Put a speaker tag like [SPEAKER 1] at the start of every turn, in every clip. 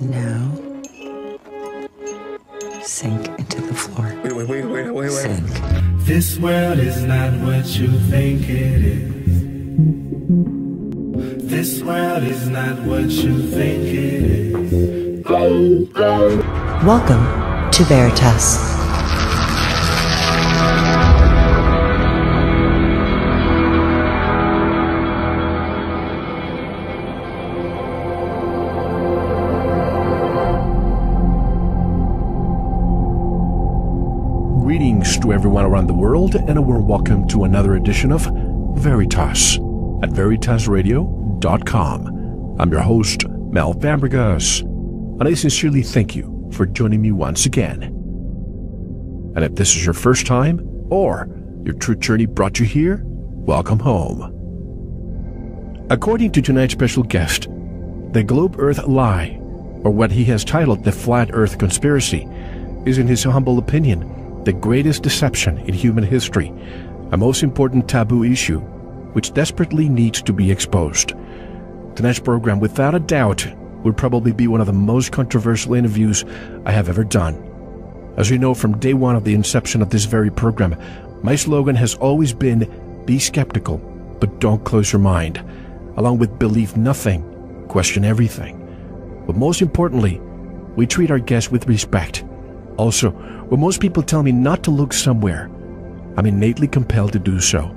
[SPEAKER 1] Now, sink into the floor.
[SPEAKER 2] Wait.
[SPEAKER 1] Sink.
[SPEAKER 3] This world is not what you think it is. This world is not what you think it is.
[SPEAKER 1] Welcome to Veritas.
[SPEAKER 4] Greetings to everyone around the world, and a warm welcome to another edition of Veritas at veritasradio.com. I'm your host, Mel Fabregas, and I sincerely thank you for joining me once again. And if this is your first time, or your true journey brought you here, welcome home. According to tonight's special guest, the Globe Earth Lie, or what he has titled the Flat Earth Conspiracy, is in his humble opinion the greatest deception in human history, a most important taboo issue which desperately needs to be exposed. Tonight's program, without a doubt, will probably be one of the most controversial interviews I have ever done. As you know, from day one of the inception of this very program, my slogan has always been, be skeptical, but don't close your mind, along with believe nothing, question everything. But most importantly, we treat our guests with respect. Also, when most people tell me not to look somewhere, I'm innately compelled to do so.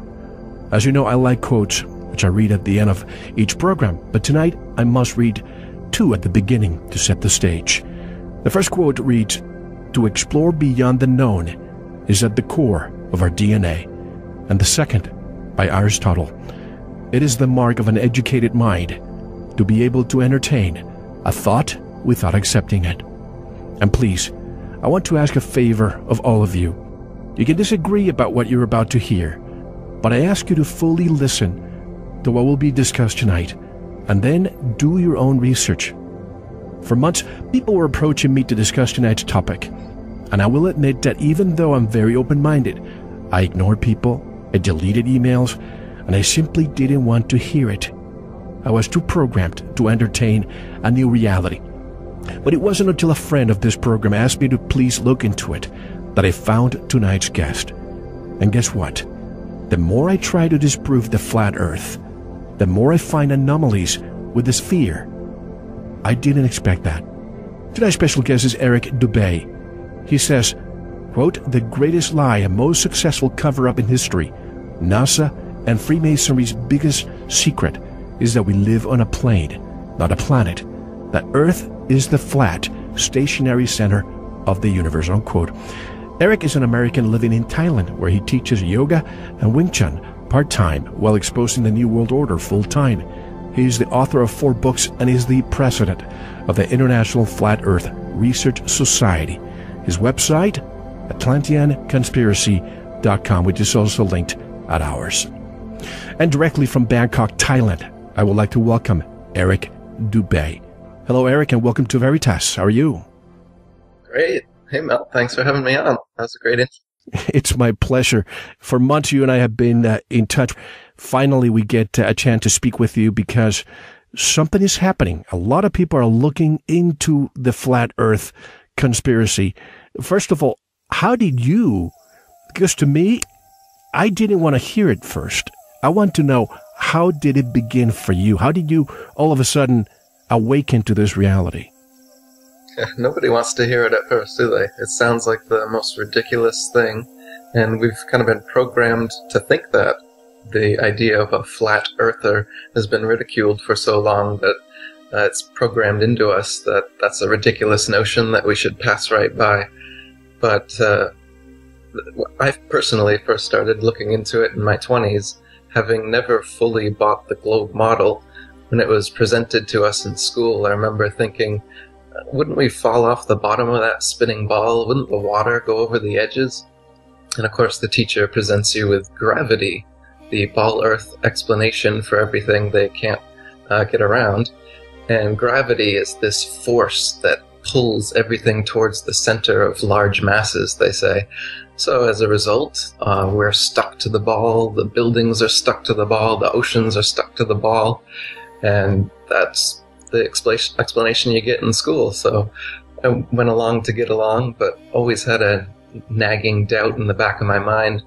[SPEAKER 4] As you know, I like quotes, which I read at the end of each program, but tonight I must read two at the beginning to set the stage. The first quote reads, "To explore beyond the known is at the core of our DNA." And the second, by Aristotle, "It is the mark of an educated mind to be able to entertain a thought without accepting it." And please, I want to ask a favor of all of you. You can disagree about what you're about to hear, but I ask you to fully listen to what will be discussed tonight, and then do your own research. For months, people were approaching me to discuss tonight's topic, and I will admit that even though I'm very open-minded, I ignored people, I deleted emails, and I simply didn't want to hear it. I was too programmed to entertain a new reality. But it wasn't until a friend of this program asked me to please look into it that I found tonight's guest. And guess what? The more I try to disprove the flat earth, the more I find anomalies with the sphere. I didn't expect that. Tonight's special guest is Eric Dubay. He says, quote, "The greatest lie and most successful cover-up in history, NASA and Freemasonry's biggest secret, is that we live on a plane, not a planet. That Earth is the flat, stationary center of the universe," unquote. Eric is an American living in Thailand, where he teaches yoga and Wing Chun part-time while exposing the New World Order full-time. He is the author of 4 books and is the president of the International Flat Earth Research Society. His website, atlanteanconspiracy.com, which is also linked at ours. And directly from Bangkok, Thailand, I would like to welcome Eric Dubay. Hello, Eric, and welcome to Veritas. How are you?
[SPEAKER 5] Great. Hey, Mel. Thanks for having me on. That was a great interview.
[SPEAKER 4] It's my pleasure. For months, you and I have been in touch. Finally, we get a chance to speak with you because something is happening. A lot of people are looking into the flat earth conspiracy. First of all, how did you, because to me, I didn't want to hear it first. I want to know, how did it begin for you? How did you all of a sudden awaken to this reality?
[SPEAKER 5] Nobody wants to hear it at first, do they? It sounds like the most ridiculous thing, and we've kind of been programmed to think that. The idea of a flat earther has been ridiculed for so long that it's programmed into us that that's a ridiculous notion that we should pass right by. But I personally first started looking into it in my 20s, having never fully bought the globe model. When it was presented to us in school, I remember thinking, wouldn't we fall off the bottom of that spinning ball? Wouldn't the water go over the edges? And of course the teacher presents you with gravity, the ball earth explanation for everything they can't get around. And gravity is this force that pulls everything towards the center of large masses, they say. So as a result, we're stuck to the ball, the buildings are stuck to the ball, the oceans are stuck to the ball, and that's the explanation you get in school. So I went along to get along, but always had a nagging doubt in the back of my mind,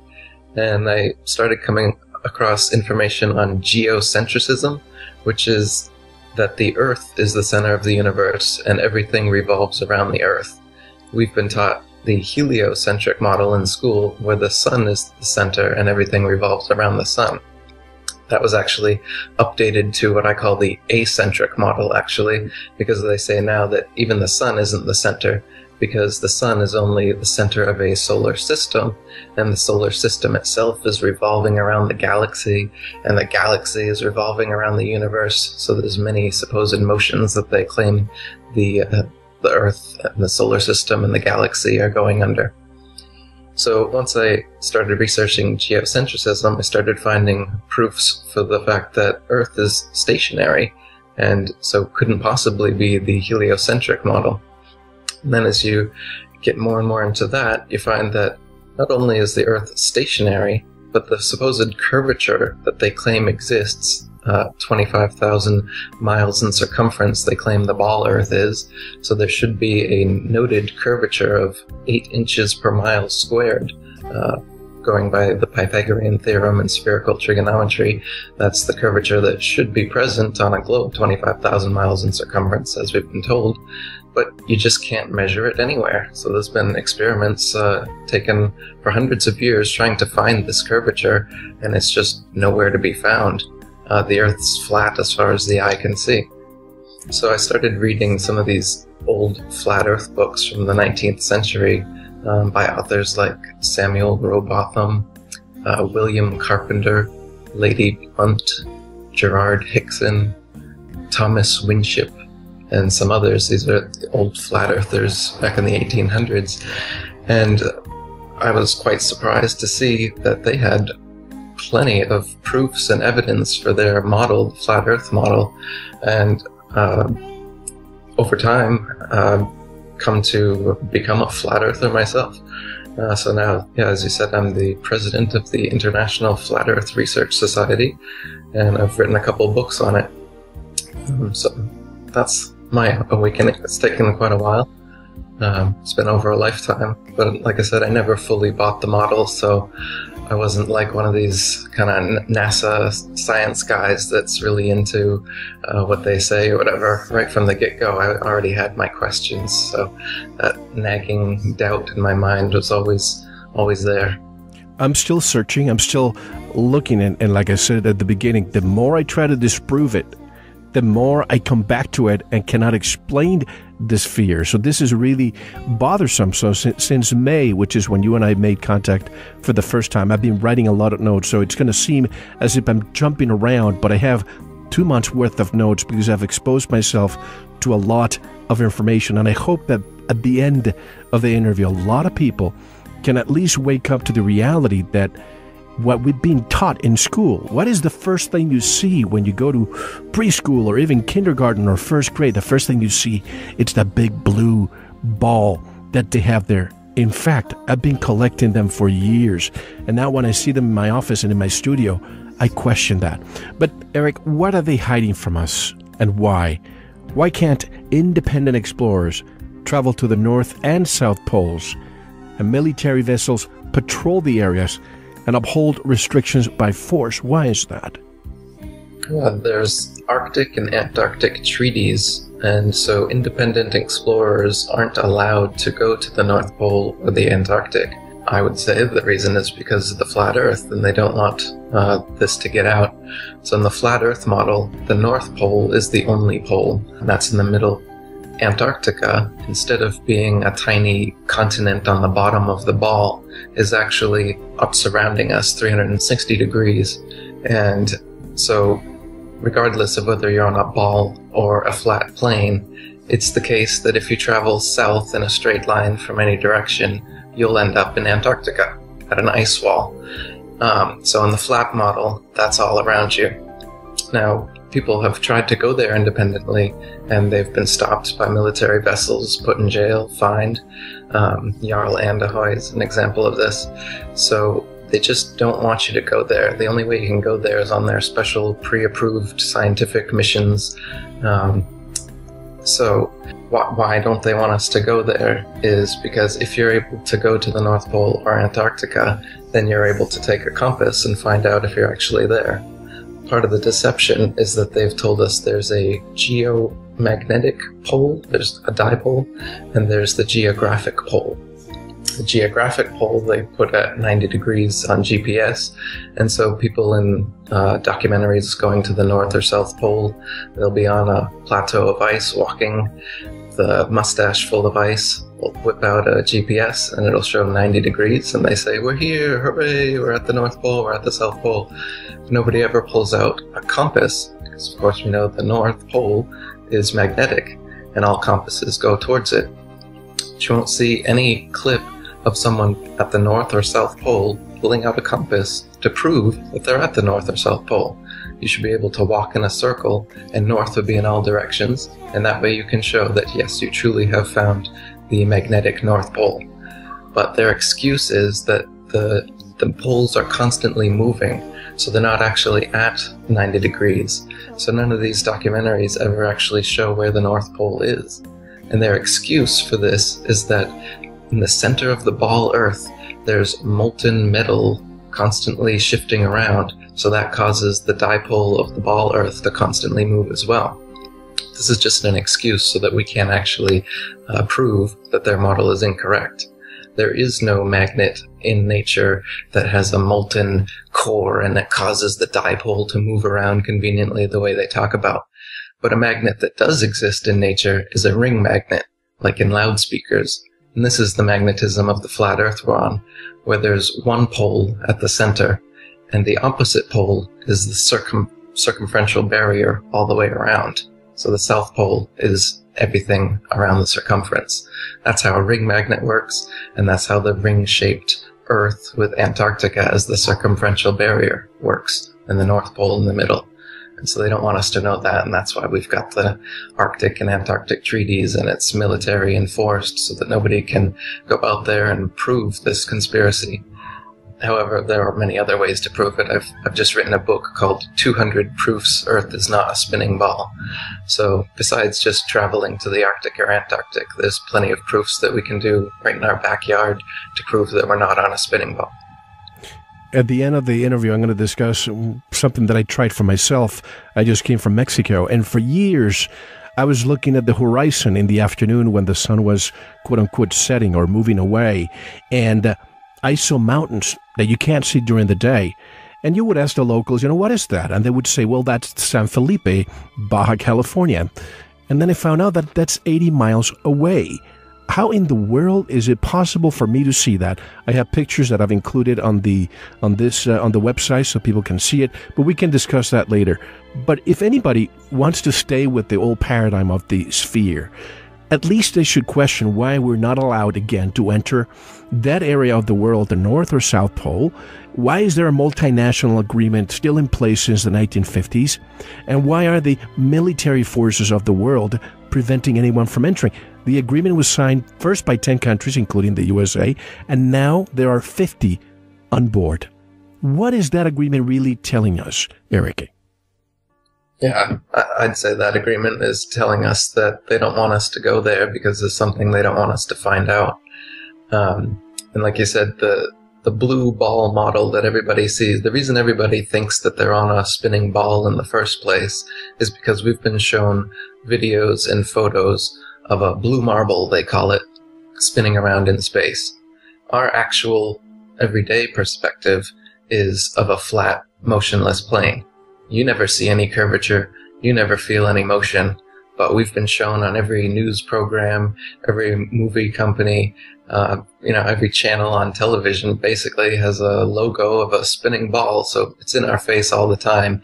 [SPEAKER 5] and I started coming across information on geocentrism, which is that the Earth is the center of the universe and everything revolves around the Earth. We've been taught the heliocentric model in school, where the sun is the center and everything revolves around the sun. That was actually updated to what I call the acentric model, actually, because they say now that even the sun isn't the center, because the sun is only the center of a solar system, and the solar system itself is revolving around the galaxy, and the galaxy is revolving around the universe. So there's many supposed motions that they claim the Earth and the solar system and the galaxy are going under. So once I started researching geocentrism, I started finding proofs for the fact that Earth is stationary, and so couldn't possibly be the heliocentric model. And then as you get more and more into that, you find that not only is the Earth stationary, but the supposed curvature that they claim exists, 25,000 miles in circumference, they claim the ball Earth is. So there should be a noted curvature of 8 inches per mile squared, going by the Pythagorean theorem and spherical trigonometry. That's the curvature that should be present on a globe 25,000 miles in circumference, as we've been told. But you just can't measure it anywhere. So there's been experiments taken for hundreds of years trying to find this curvature, and it's just nowhere to be found. The Earth's flat as far as the eye can see. So I started reading some of these old flat Earth books from the 19th century by authors like Samuel Rowbotham, William Carpenter, Lady Blunt, Gerard Hickson, Thomas Winship, and some others. These are the old flat earthers back in the 1800s. And I was quite surprised to see that they had plenty of proofs and evidence for their model, the flat Earth model, and over time come to become a flat earther myself. So now, yeah, as you said, I'm the president of the International Flat Earth Research Society, and I've written a couple books on it. So that's my awakening. It's taken quite a while. It's been over a lifetime, but like I said, I never fully bought the model, so I wasn't like one of these kind of NASA science guys that's really into what they say or whatever. Right from the get-go, I already had my questions, so that nagging doubt in my mind was always there.
[SPEAKER 4] I'm still searching, I'm still looking, and like I said at the beginning, the more I try to disprove it, the more I come back to it and cannot explain this fear. So this is really bothersome. So since May, which is when you and I made contact for the first time, I've been writing a lot of notes. So it's going to seem as if I'm jumping around, but I have 2 months worth of notes because I've exposed myself to a lot of information. And I hope that at the end of the interview, a lot of people can at least wake up to the reality that what we've been taught in school. What is the first thing you see when you go to preschool or even kindergarten or first grade? The first thing you see, it's that big blue ball that they have there. In fact, I've been collecting them for years. And now when I see them in my office and in my studio, I question that. But Eric, what are they hiding from us and why? Why can't independent explorers travel to the North and South Poles and military vessels patrol the areas and uphold restrictions by force? Why is that?
[SPEAKER 5] Well, there's Arctic and Antarctic treaties, and so independent explorers aren't allowed to go to the North Pole or the Antarctic. I would say the reason is because of the flat Earth, and they don't want this to get out. So in the flat Earth model, the North Pole is the only pole, and that's in the middle. Antarctica, instead of being a tiny continent on the bottom of the ball, is actually up surrounding us 360 degrees. And so regardless of whether you're on a ball or a flat plane, it's the case that if you travel south in a straight line from any direction, you'll end up in Antarctica at an ice wall. So in the flat model, that's all around you. Now, people have tried to go there independently, and they've been stopped by military vessels, put in jail, fined. Jarl Anderhoy is an example of this. So they just don't want you to go there. The only way you can go there is on their special pre-approved scientific missions. So why don't they want us to go there is because if you're able to go to the North Pole or Antarctica, then you're able to take a compass and find out if you're actually there. Part of the deception is that they've told us there's a geomagnetic pole, there's a dipole, and there's the geographic pole. The geographic pole they put at 90 degrees on GPS, and so people in documentaries going to the North or South Pole, they'll be on a plateau of ice walking, the mustache full of ice will whip out a GPS and it'll show 90 degrees, and they say, "We're here, hooray, we're at the North Pole, we're at the South Pole." Nobody ever pulls out a compass, because of course we know the North Pole is magnetic and all compasses go towards it. But you won't see any clip of someone at the North or South Pole pulling out a compass to prove that they're at the North or South Pole. You should be able to walk in a circle, and north would be in all directions, and that way you can show that yes, you truly have found the magnetic North Pole. But their excuse is that the poles are constantly moving, so they're not actually at 90 degrees. So none of these documentaries ever actually show where the North Pole is. And their excuse for this is that in the center of the ball Earth, there's molten metal constantly shifting around, so that causes the dipole of the ball Earth to constantly move as well. This is just an excuse so that we can actually prove that their model is incorrect. There is no magnet in nature that has a molten core and that causes the dipole to move around conveniently the way they talk about. But a magnet that does exist in nature is a ring magnet, like in loudspeakers. And this is the magnetism of the flat Earth we're on, where there's one pole at the center, and the opposite pole is the circumferential barrier all the way around. So the South Pole is everything around the circumference. That's how a ring magnet works, and that's how the ring-shaped Earth with Antarctica as the circumferential barrier works, and the North Pole in the middle. And so they don't want us to know that, and that's why we've got the Arctic and Antarctic treaties, and it's military enforced so that nobody can go out there and prove this conspiracy. However, there are many other ways to prove it. I've just written a book called 200 Proofs Earth is Not a Spinning Ball. So besides just traveling to the Arctic or Antarctic, there's plenty of proofs that we can do right in our backyard to prove that we're not on a spinning ball.
[SPEAKER 4] At the end of the interview, I'm going to discuss something that I tried for myself. I just came from Mexico, and for years, I was looking at the horizon in the afternoon when the sun was, quote-unquote, setting or moving away, and I saw mountains that you can't see during the day. And you would ask the locals, what is that? And they would say, well, that's San Felipe, Baja California. And then I found out that that's 80 miles away. How in the world is it possible for me to see that? I have pictures that I've included on the website so people can see it, but we can discuss that later. But if anybody wants to stay with the old paradigm of the sphere, at least they should question why we're not allowed again to enter that area of the world, the North or South Pole. Why is there a multinational agreement still in place since the 1950s? And why are the military forces of the world preventing anyone from entering? The agreement was signed first by 10 countries, including the USA, and now there are 50 on board. What is that agreement really telling us, Eric?
[SPEAKER 5] Yeah, I'd say that agreement is telling us that they don't want us to go there because there's something they don't want us to find out. And like you said, the blue ball model that everybody sees, the reason everybody thinks that they're on a spinning ball in the first place is because we've been shown videos and photos of a blue marble, they call it, spinning around in space. Our actual everyday perspective is of a flat, motionless plane. You never see any curvature, you never feel any motion, but we've been shown on every news program, every movie company, every channel on television basically has a logo of a spinning ball, so it's in our face all the time,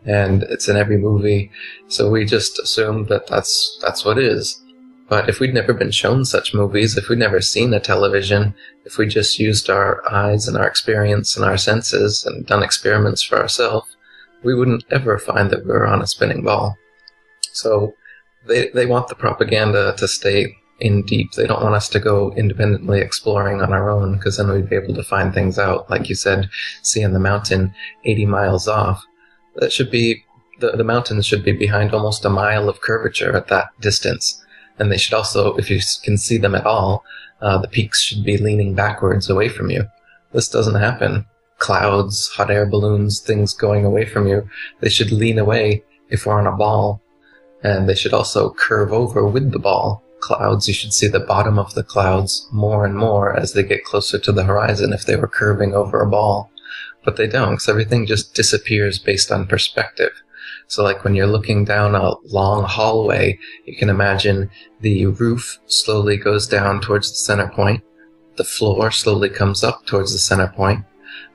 [SPEAKER 5] and it's in every movie, so we just assume that that's what it is. But if we'd never been shown such movies, if we'd never seen a television, if we just used our eyes and our experience and our senses and done experiments for ourselves, we wouldn't ever find that we were on a spinning ball. So they want the propaganda to stay in deep. They don't want us to go independently exploring on our own, because then we'd be able to find things out. Like you said, seeing the mountain 80 miles off. That should be, the mountains should be behind almost a mile of curvature at that distance. And they should also, if you can see them at all, the peaks should be leaning backwards away from you. This doesn't happen. Clouds, hot air balloons, things going away from you, they should lean away if we're on a ball. And they should also curve over with the ball. Clouds, you should see the bottom of the clouds more and more as they get closer to the horizon if they were curving over a ball. But they don't, because everything just disappears based on perspective. So like when you're looking down a long hallway, you can imagine the roof slowly goes down towards the center point. The floor slowly comes up towards the center point.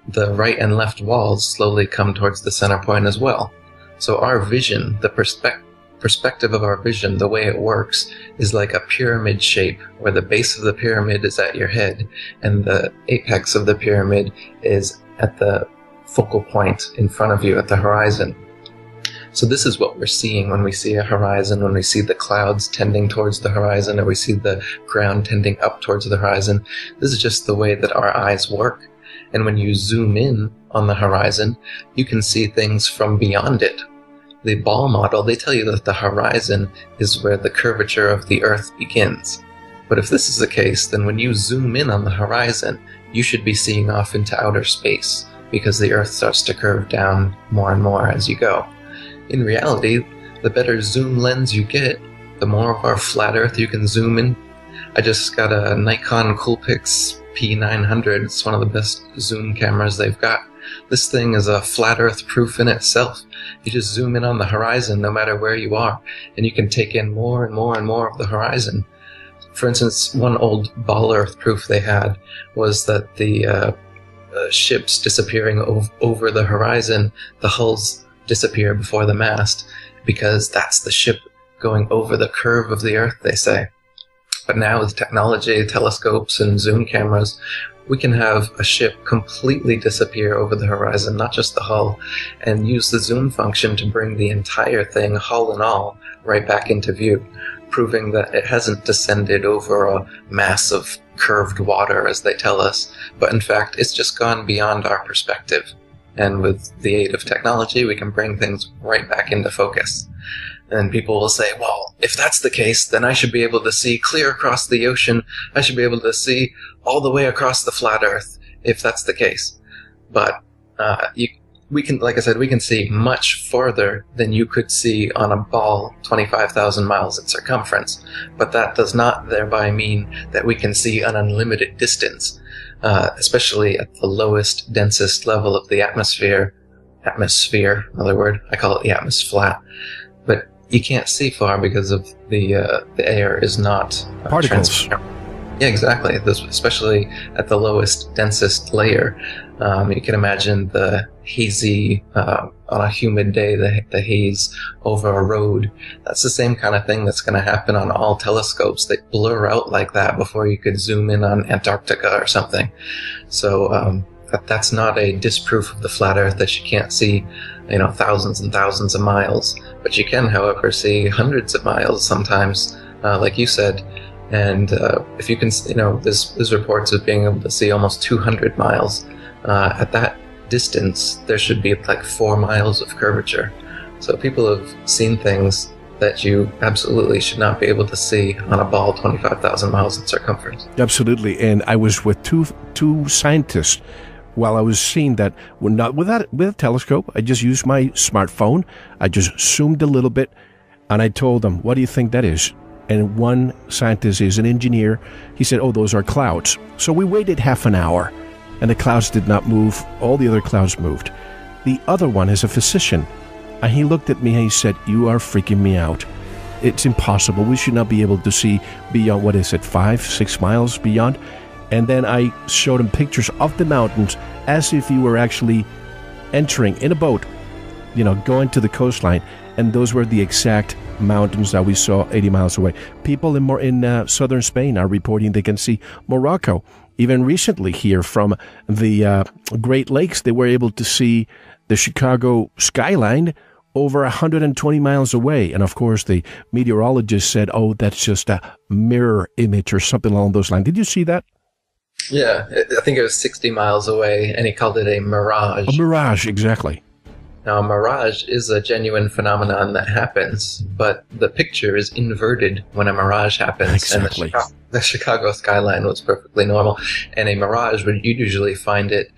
[SPEAKER 5] The right and left walls slowly come towards the center point as well. So our vision, the perspective of our vision, the way it works, is like a pyramid shape, where the base of the pyramid is at your head, and the apex of the pyramid is at the focal point in front of you at the horizon. So this is what we're seeing when we see a horizon, when we see the clouds tending towards the horizon, or we see the ground tending up towards the horizon. This is just the way that our eyes work. And when you zoom in on the horizon, you can see things from beyond it. The ball model, they tell you that the horizon is where the curvature of the Earth begins. But if this is the case, then when you zoom in on the horizon, you should be seeing off into outer space, because the Earth starts to curve down more and more as you go. In reality, the better zoom lens you get, the more of our flat Earth you can zoom in. I just got a Nikon Coolpix P900. It's one of the best zoom cameras they've got. This thing is a flat Earth proof in itself. You just zoom in on the horizon no matter where you are, and you can take in more and more and more of the horizon. For instance, one old ball Earth proof they had was that the ships disappearing over the horizon, the hulls disappear before the mast, because that's the ship going over the curve of the Earth, they say. But now with technology, telescopes, and zoom cameras, we can have a ship completely disappear over the horizon, not just the hull, and use the zoom function to bring the entire thing, hull and all, right back into view, proving that it hasn't descended over a mass of curved water, as they tell us, but in fact it's just gone beyond our perspective. And with the aid of technology, we can bring things right back into focus. And people will say, well, if that's the case, then I should be able to see clear across the ocean. I should be able to see all the way across the flat Earth, if that's the case. But we can, like I said, we can see much farther than you could see on a ball 25,000 miles in circumference. But that does not thereby mean that we can see an unlimited distance. Especially at the lowest, densest level of the atmosphere, another word, I call it the atmosphere flat, but you can't see far because of the air is not
[SPEAKER 4] particles.
[SPEAKER 5] Yeah, exactly. Especially at the lowest, densest layer. You can imagine the hazy, on a humid day, the haze over a road. That's the same kind of thing that's going to happen on all telescopes. They blur out like that before you could zoom in on Antarctica or something. So that's not a disproof of the flat Earth that you can't see, thousands and thousands of miles. But you can, however, see hundreds of miles sometimes, like you said. And if you can, there's reports of being able to see almost 200 miles. At that distance, there should be like 4 miles of curvature. So people have seen things that you absolutely should not be able to see on a ball 25,000 miles in circumference.
[SPEAKER 4] Absolutely. And I was with two scientists while I was seeing that. With a telescope, I just used my smartphone. I just zoomed a little bit, and I told them, what do you think that is? And one scientist is an engineer. He said, oh, those are clouds. So we waited half an hour, and the clouds did not move. All the other clouds moved. The other one is a physician, and he looked at me and he said, you are freaking me out. It's impossible. We should not be able to see beyond, 5-6 miles beyond. And then I showed him pictures of the mountains as if you were actually entering in a boat, going to the coastline. And those were the exact mountains that we saw 80 miles away. People in southern Spain are reporting they can see Morocco. Even recently here from the Great Lakes, they were able to see the Chicago skyline over 120 miles away. And of course, the meteorologist said, oh, that's just a mirror image or something along those lines. Did you see that?
[SPEAKER 5] Yeah, I think it was 60 miles away, and he called it a mirage.
[SPEAKER 4] A mirage, exactly.
[SPEAKER 5] Now, a mirage is a genuine phenomenon that happens, but the picture is inverted when a mirage happens.
[SPEAKER 4] Exactly.
[SPEAKER 5] And the Chicago skyline was perfectly normal, and a mirage, you'd usually find it,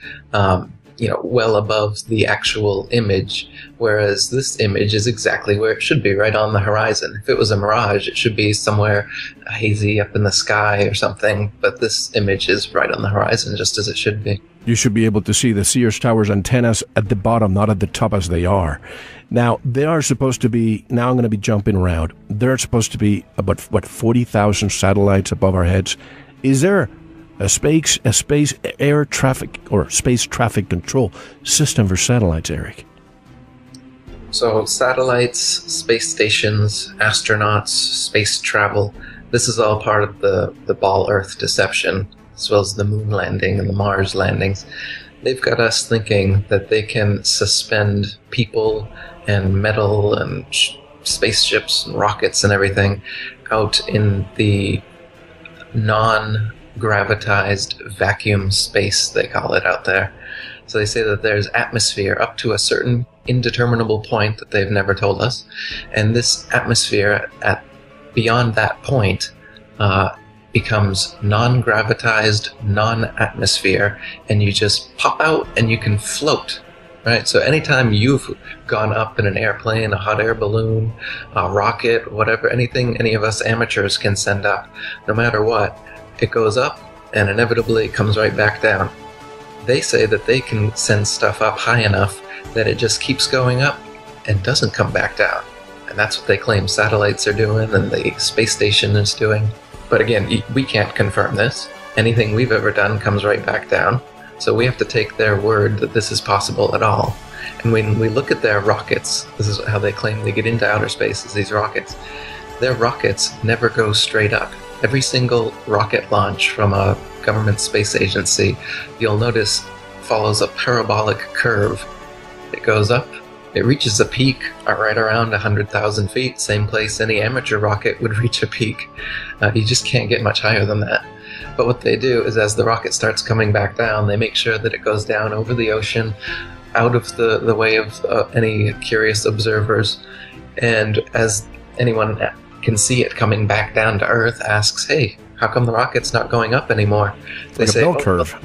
[SPEAKER 5] well above the actual image, whereas this image is exactly where it should be, right on the horizon. If it was a mirage, it should be somewhere hazy up in the sky or something, but this image is right on the horizon, just as it should be.
[SPEAKER 4] You should be able to see the Sears Tower's antennas at the bottom, not at the top as they are. Now, they are supposed to be, now I'm going to be jumping around, there are supposed to be about, 40,000 satellites above our heads. Is there a space air traffic or space traffic control system for satellites, Eric?
[SPEAKER 5] So satellites, space stations, astronauts, space travel, this is all part of the Ball Earth deception, as well as the moon landing and the Mars landings. They've got us thinking that they can suspend people and metal and spaceships and rockets and everything out in the non-gravitized vacuum space, they call it out there. So they say that there's atmosphere up to a certain indeterminable point that they've never told us, and this atmosphere at beyond that point becomes non-gravitized, non-atmosphere, and you just pop out and you can float, right? So anytime you've gone up in an airplane, a hot air balloon, a rocket, whatever, anything any of us amateurs can send up, no matter what, it goes up and inevitably comes right back down. They say that they can send stuff up high enough that it just keeps going up and doesn't come back down. And that's what they claim satellites are doing and the space station is doing. But again, we can't confirm this. Anything we've ever done comes right back down. So we have to take their word that this is possible at all. And when we look at their rockets, this is how they claim they get into outer space, is these rockets. Their rockets never go straight up. Every single rocket launch from a government space agency, you'll notice, follows a parabolic curve. It goes up, it reaches a peak right around 100,000 feet, same place any amateur rocket would reach a peak. You just can't get much higher than that. But what they do is as the rocket starts coming back down, they make sure that it goes down over the ocean, out of the way of any curious observers. And as anyone can see it coming back down to Earth, asks, hey, how come the rocket's not going up anymore? They
[SPEAKER 4] Like
[SPEAKER 5] say,
[SPEAKER 4] a bell curve.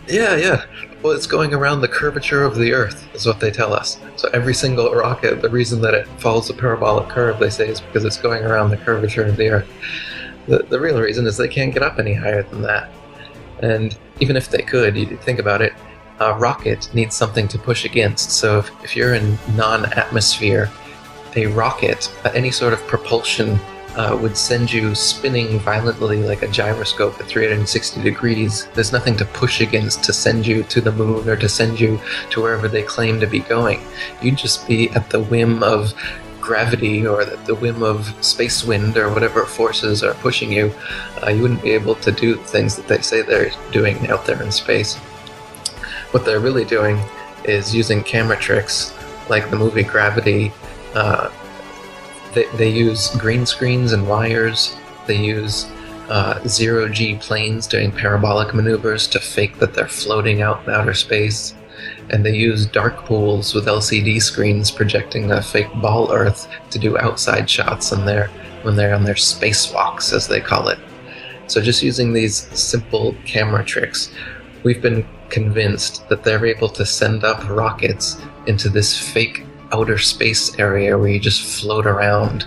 [SPEAKER 5] Yeah. Well, it's going around the curvature of the Earth, is what they tell us. So every single rocket, the reason that it follows a parabolic curve, they say, is because it's going around the curvature of the Earth. The real reason is they can't get up any higher than that. And even if they could, you think about it, a rocket needs something to push against. So if you're in non-atmosphere, a rocket, any sort of propulsion would send you spinning violently like a gyroscope at 360 degrees. There's nothing to push against to send you to the moon or to send you to wherever they claim to be going. You'd just be at the whim of gravity or at the whim of space wind or whatever forces are pushing you. You wouldn't be able to do the things that they say they're doing out there in space. What they're really doing is using camera tricks like the movie Gravity. They use green screens and wires. They use zero-G planes doing parabolic maneuvers to fake that they're floating out in outer space. And they use dark pools with LCD screens projecting a fake ball Earth to do outside shots when they're on their spacewalks, as they call it. So just using these simple camera tricks, we've been convinced that they're able to send up rockets into this fake outer space area where you just float around.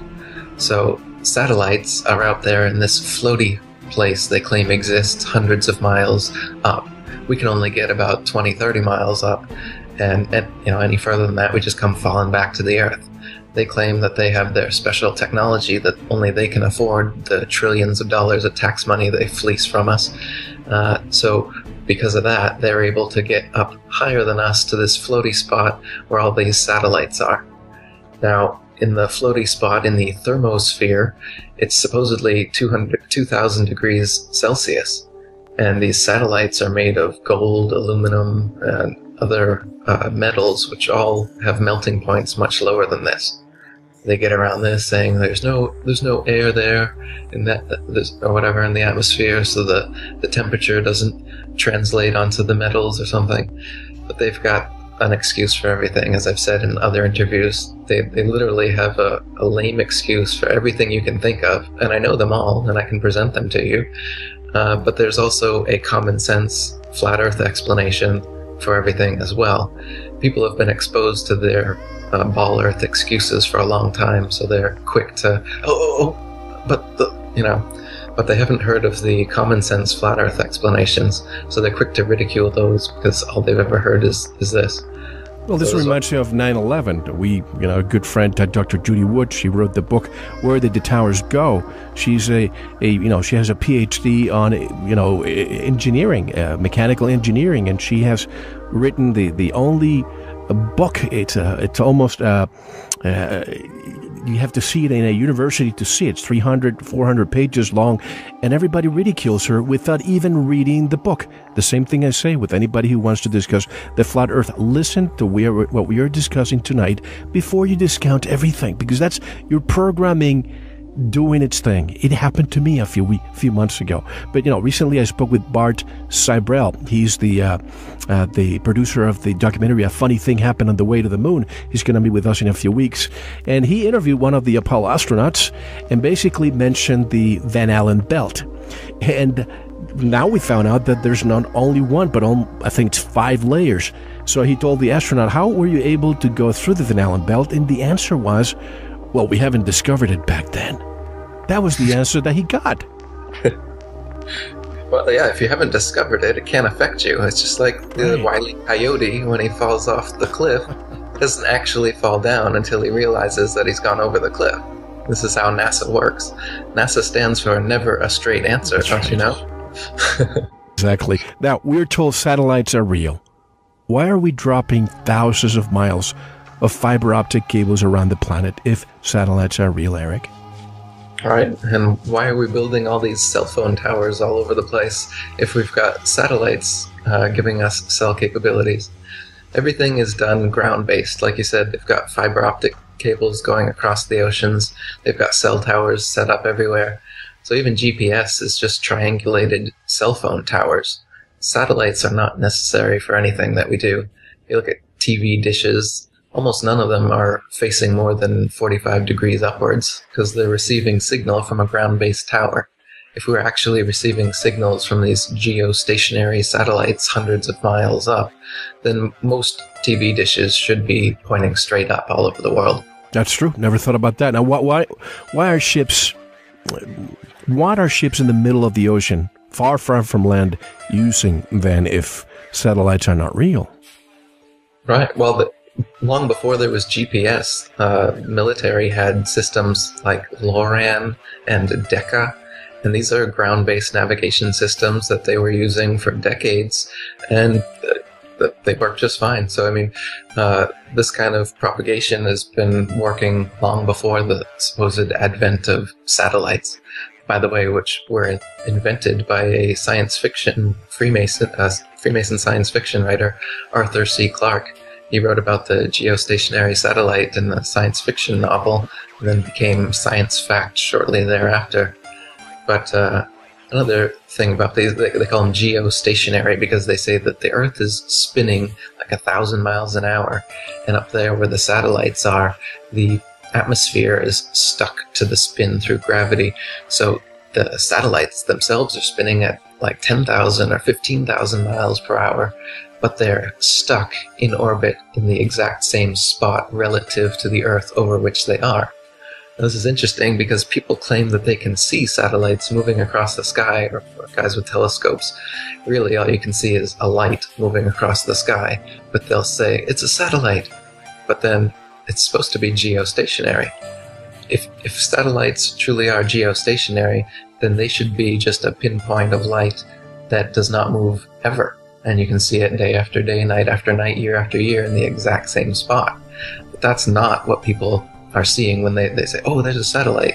[SPEAKER 5] So satellites are out there in this floaty place they claim exists hundreds of miles up. We can only get about 20-30 miles up, and any further than that we just come falling back to the Earth. They claim that they have their special technology that only they can afford, the trillions of dollars of tax money they fleece from us. So because of that, they're able to get up higher than us to this floaty spot where all these satellites are. Now, in the floaty spot in the thermosphere, it's supposedly 2,000 degrees Celsius. And these satellites are made of gold, aluminum, and other metals, which all have melting points much lower than this. They get around this saying there's no air there in that or whatever in the atmosphere, so the temperature doesn't translate onto the metals or something. But they've got an excuse for everything, as I've said in other interviews. They literally have a lame excuse for everything you can think of, and I know them all, and I can present them to you. But there's also a common sense flat Earth explanation for everything as well. People have been exposed to their ball Earth excuses for a long time, so they're quick to but they haven't heard of the common sense flat Earth explanations, so they're quick to ridicule those because all they've ever heard is this.
[SPEAKER 4] Well, this reminds me of 9/11. A good friend, Dr. Judy Wood, she wrote the book "Where Did the Towers Go?" She's she has a PhD on engineering, mechanical engineering, and she has written the only book. It's almost you have to see it in a university to see it. It's 300, 400 pages long, and everybody ridicules her without even reading the book. The same thing I say with anybody who wants to discuss the flat Earth. Listen to what we are discussing tonight before you discount everything, because that's your programming doing its thing. It happened to me a few months ago. But recently I spoke with Bart Sibrel. He's the producer of the documentary "A Funny Thing Happened on the Way to the Moon." He's going to be with us in a few weeks, and he interviewed one of the Apollo astronauts and basically mentioned the Van Allen belt. And now we found out that there's not only one, but I think it's 5 layers. So he told the astronaut, "How were you able to go through the Van Allen belt?" And the answer was, "Well, we haven't discovered it back then." That was the answer that he got.
[SPEAKER 5] Well, yeah, if you haven't discovered it, it can't affect you. It's just like the Wile E. Coyote when he falls off the cliff. He doesn't actually fall down until he realizes that he's gone over the cliff. This is how NASA works. NASA stands for never a straight answer, don't you know?
[SPEAKER 4] Exactly. Now, we're told satellites are real. Why are we dropping thousands of miles of fiber optic cables around the planet if satellites are real, Eric?
[SPEAKER 5] All right, and why are we building all these cell phone towers all over the place if we've got satellites giving us cell capabilities? Everything is done ground-based. Like you said, they've got fiber optic cables going across the oceans. They've got cell towers set up everywhere. So even GPS is just triangulated cell phone towers. Satellites are not necessary for anything that we do. You look at TV dishes, almost none of them are facing more than 45 degrees upwards because they're receiving signal from a ground-based tower. If we were actually receiving signals from these geostationary satellites hundreds of miles up, then most TV dishes should be pointing straight up all over the world.
[SPEAKER 4] That's true. Never thought about that. Now, why are ships in the middle of the ocean, far from land, using then if satellites are not real?
[SPEAKER 5] Right. Well, long before there was GPS, military had systems like LORAN and DECA, and these are ground-based navigation systems that they were using for decades, and they work just fine. So, I mean, this kind of propagation has been working long before the supposed advent of satellites, by the way, which were invented by a science fiction Freemason science fiction writer, Arthur C. Clarke. He wrote about the geostationary satellite in the science fiction novel, and then became science fact shortly thereafter. But another thing about these, they call them geostationary because they say that the Earth is spinning like 1,000 miles an hour, and up there where the satellites are, the atmosphere is stuck to the spin through gravity. So the satellites themselves are spinning at like 10,000 or 15,000 miles per hour, but they're stuck in orbit in the exact same spot relative to the Earth over which they are. Now, this is interesting because people claim that they can see satellites moving across the sky, or guys with telescopes. Really, all you can see is a light moving across the sky, but they'll say, it's a satellite, but then it's supposed to be geostationary. If satellites truly are geostationary, then they should be just a pinpoint of light that does not move ever. And you can see it day after day, night after night, year after year in the exact same spot. But that's not what people are seeing when they say, oh, there's a satellite.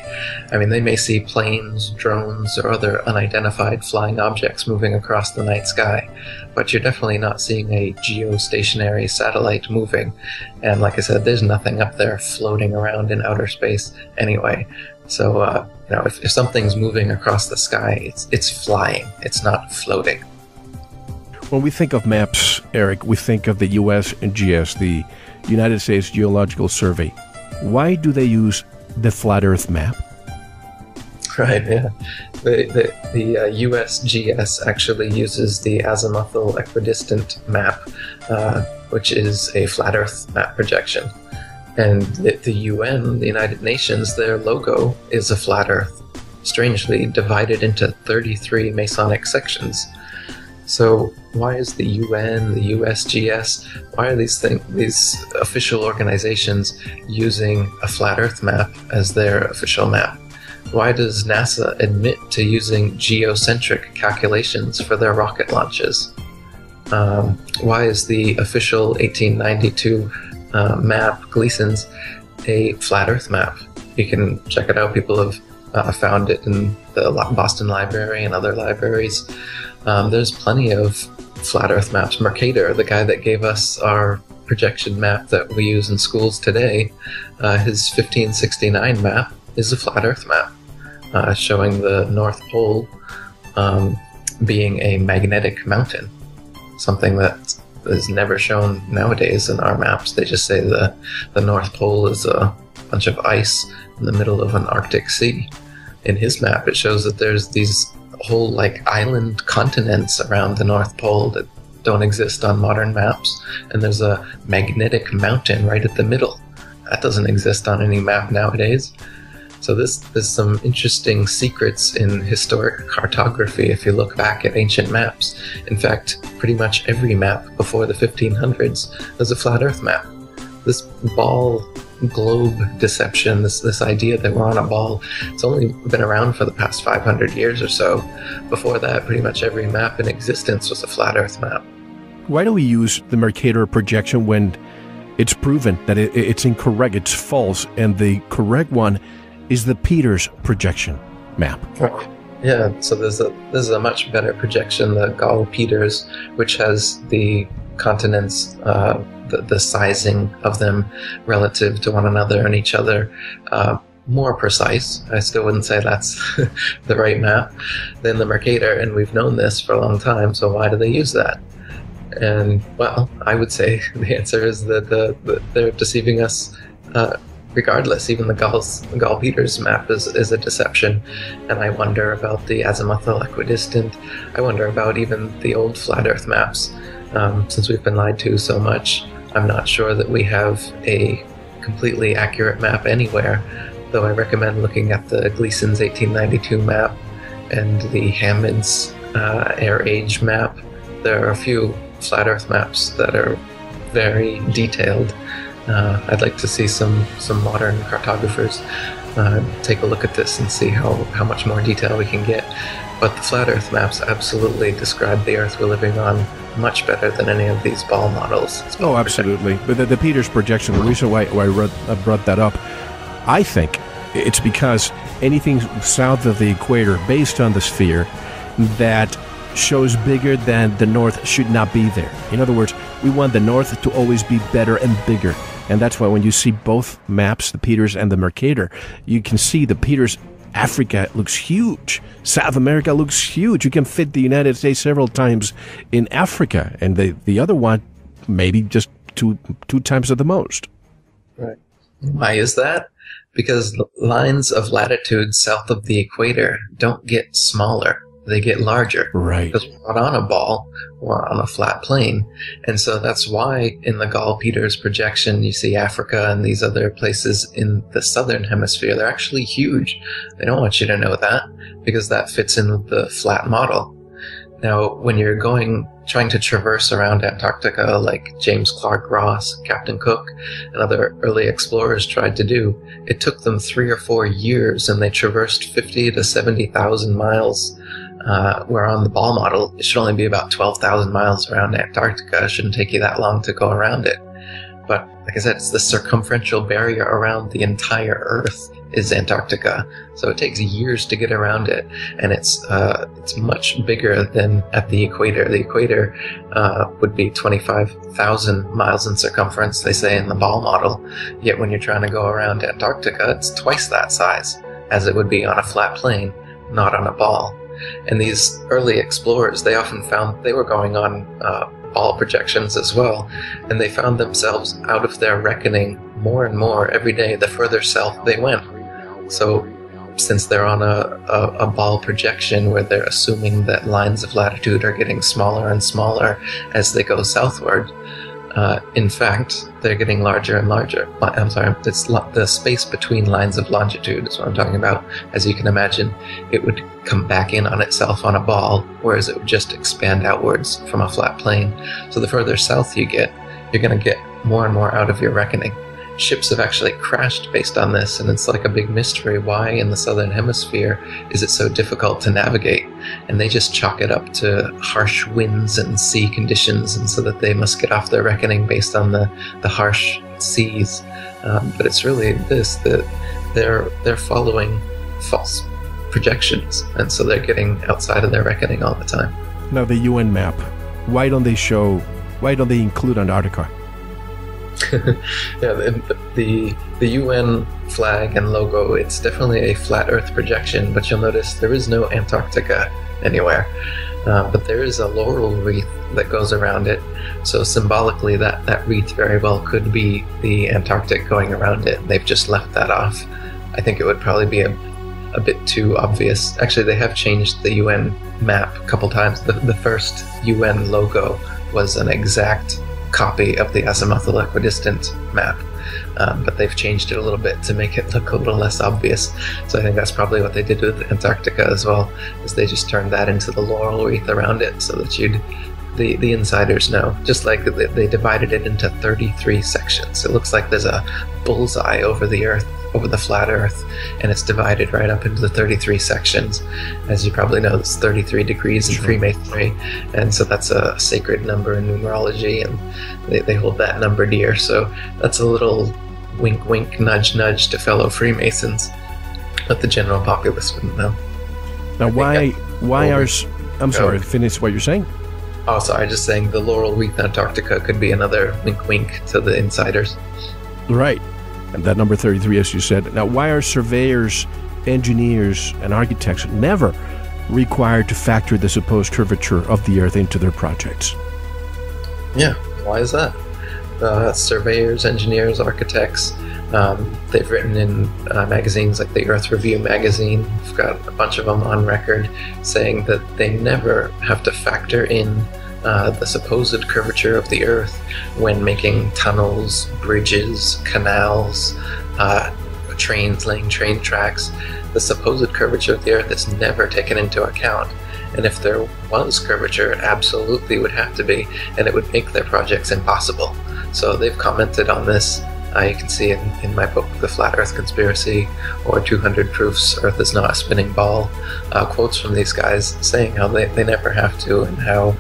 [SPEAKER 5] I mean, they may see planes, drones, or other unidentified flying objects moving across the night sky, but you're definitely not seeing a geostationary satellite moving. And like I said, there's nothing up there floating around in outer space anyway. So, if something's moving across the sky, it's flying. It's not floating.
[SPEAKER 4] When we think of maps, Eric, we think of the USGS, the United States Geological Survey. Why do they use the flat Earth map?
[SPEAKER 5] Right, yeah. The USGS actually uses the azimuthal equidistant map, which is a flat Earth map projection. And the UN, the United Nations, their logo is a flat Earth, strangely divided into 33 Masonic sections. So why is the UN, the USGS, why are these official organizations using a flat Earth map as their official map? Why does NASA admit to using geocentric calculations for their rocket launches? Why is the official 1892 map, Gleason's, a flat Earth map? You can check it out. People have found it in the Boston Library and other libraries. There's plenty of flat Earth maps. Mercator, the guy that gave us our projection map that we use in schools today, his 1569 map is a flat Earth map, showing the North Pole being a magnetic mountain, something that is never shown nowadays in our maps. They just say the North Pole is a bunch of ice in the middle of an Arctic sea. In his map, it shows that there's these whole island continents around the North Pole that don't exist on modern maps, and there's a magnetic mountain right at the middle. That doesn't exist on any map nowadays. So there's some interesting secrets in historic cartography if you look back at ancient maps. In fact, pretty much every map before the 1500s was a flat Earth map. This ball globe deception, this idea that we're on a ball, it's only been around for the past 500 years or so. Before that, pretty much every map in existence was a flat Earth map.
[SPEAKER 4] Why do we use the Mercator projection when it's proven that it's incorrect, it's false, and the correct one is the Peters projection map?
[SPEAKER 5] Yeah, so there's a much better projection, the Gall-Peters, which has the continents, the sizing of them relative to one another and each other more precise. I still wouldn't say that's the right map than the Mercator, and we've known this for a long time, so why do they use that? And, well, I would say the answer is that they're deceiving us regardless. Even the Gall-Peters map is a deception, and I wonder about the azimuthal equidistant. I wonder about even the old flat Earth maps. Since we've been lied to so much, I'm not sure that we have a completely accurate map anywhere, though I recommend looking at the Gleason's 1892 map and the Hammond's Air Age map. There are a few flat Earth maps that are very detailed. I'd like to see some modern cartographers take a look at this and see how much more detail we can get. But the flat Earth maps absolutely describe the Earth we're living on much better than any of these ball models.
[SPEAKER 4] Oh, absolutely. But the Peters projection, the reason why I brought that up, I think it's because anything south of the equator based on the sphere that shows bigger than the North should not be there. In other words, we want the North to always be better and bigger. And that's why when you see both maps, the Peters and the Mercator, you can see the Peters, Africa looks huge. South America looks huge. You can fit the United States several times in Africa. And the other one, maybe just two times at the most.
[SPEAKER 5] Right. Why is that? Because the lines of latitude south of the equator don't get smaller. They get larger.
[SPEAKER 4] Right.
[SPEAKER 5] Because we're not on a ball, we're on a flat plane. And so that's why in the Gall-Peters projection, you see Africa and these other places in the southern hemisphere. They're actually huge. They don't want you to know that because that fits in with the flat model. Now, when you're trying to traverse around Antarctica like James Clark Ross, Captain Cook, and other early explorers tried to do, it took them 3 or 4 years and they traversed 50 to 70,000 miles. Where on the ball model, it should only be about 12,000 miles around Antarctica. It shouldn't take you that long to go around it. But like I said, it's the circumferential barrier around the entire Earth is Antarctica. So it takes years to get around it, and it's much bigger than at the equator. The equator would be 25,000 miles in circumference, they say in the ball model. Yet when you're trying to go around Antarctica, it's twice that size, as it would be on a flat plane, not on a ball. And these early explorers, they often found they were going on ball projections as well, and they found themselves out of their reckoning more and more every day the further south they went. So since they're on a ball projection where they're assuming that lines of latitude are getting smaller and smaller as they go southward, in fact, they're getting larger and larger. I'm sorry, it's the space between lines of longitude is what I'm talking about. As you can imagine, it would come back in on itself on a ball, whereas it would just expand outwards from a flat plane. So the further south you get, you're going to get more and more out of your reckoning. Ships have actually crashed based on this, and it's like a big mystery why in the southern hemisphere is it so difficult to navigate. And they just chalk it up to harsh winds and sea conditions, and so that they must get off their reckoning based on the harsh seas. But it's really this, that they're following false projections, and so they're getting outside of their reckoning all the time.
[SPEAKER 4] Now the UN map, why don't they include Antarctica?
[SPEAKER 5] Yeah, the UN flag and logo, it's definitely a flat Earth projection, but you'll notice there is no Antarctica anywhere. But there is a laurel wreath that goes around it, so symbolically that wreath very well could be the Antarctic going around it. They've just left that off. I think it would probably be a bit too obvious. Actually, they have changed the UN map a couple times. The first UN logo was an exact copy of the azimuthal equidistant map, but they've changed it a little bit to make it look a little less obvious. So I think that's probably what they did with Antarctica as well, is they just turned that into the laurel wreath around it so that the insiders know. Just like they divided it into 33 sections. It looks like there's a bullseye over the Earth, over the flat Earth, and it's divided right up into the 33 sections. As you probably know, it's 33 degrees in Freemasonry, and so that's a sacred number in numerology, and they hold that number dear. So that's a little wink wink, nudge nudge to fellow Freemasons, but the general populace wouldn't know.
[SPEAKER 4] Now I'm sorry, finish what you're saying.
[SPEAKER 5] Oh, sorry, just saying the laurel wreath Antarctica could be another wink wink to the insiders.
[SPEAKER 4] Right. And that number 33, as you said. Now, why are surveyors, engineers, and architects never required to factor the supposed curvature of the Earth into their projects?
[SPEAKER 5] Yeah, why is that? Surveyors, engineers, architects, they've written in magazines like the Earth Review magazine. We've got a bunch of them on record saying that they never have to factor in the supposed curvature of the Earth when making tunnels, bridges, canals, trains, laying train tracks. The supposed curvature of the Earth is never taken into account. And if there was curvature, it absolutely would have to be, and it would make their projects impossible. So they've commented on this. You can see in my book, The Flat Earth Conspiracy, or 200 Proofs Earth is Not a Spinning Ball, quotes from these guys saying how they never have to, and how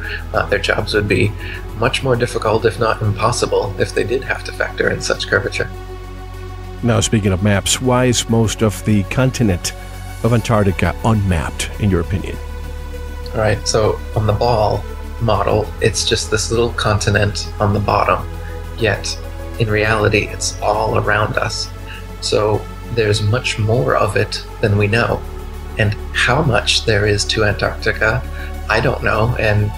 [SPEAKER 5] their jobs would be much more difficult, if not impossible, if they did have to factor in such curvature.
[SPEAKER 4] Now, speaking of maps, why is most of the continent of Antarctica unmapped, in your opinion?
[SPEAKER 5] All right, so on the ball model, it's just this little continent on the bottom, yet in reality, it's all around us. So there's much more of it than we know. And how much there is to Antarctica, I don't know, and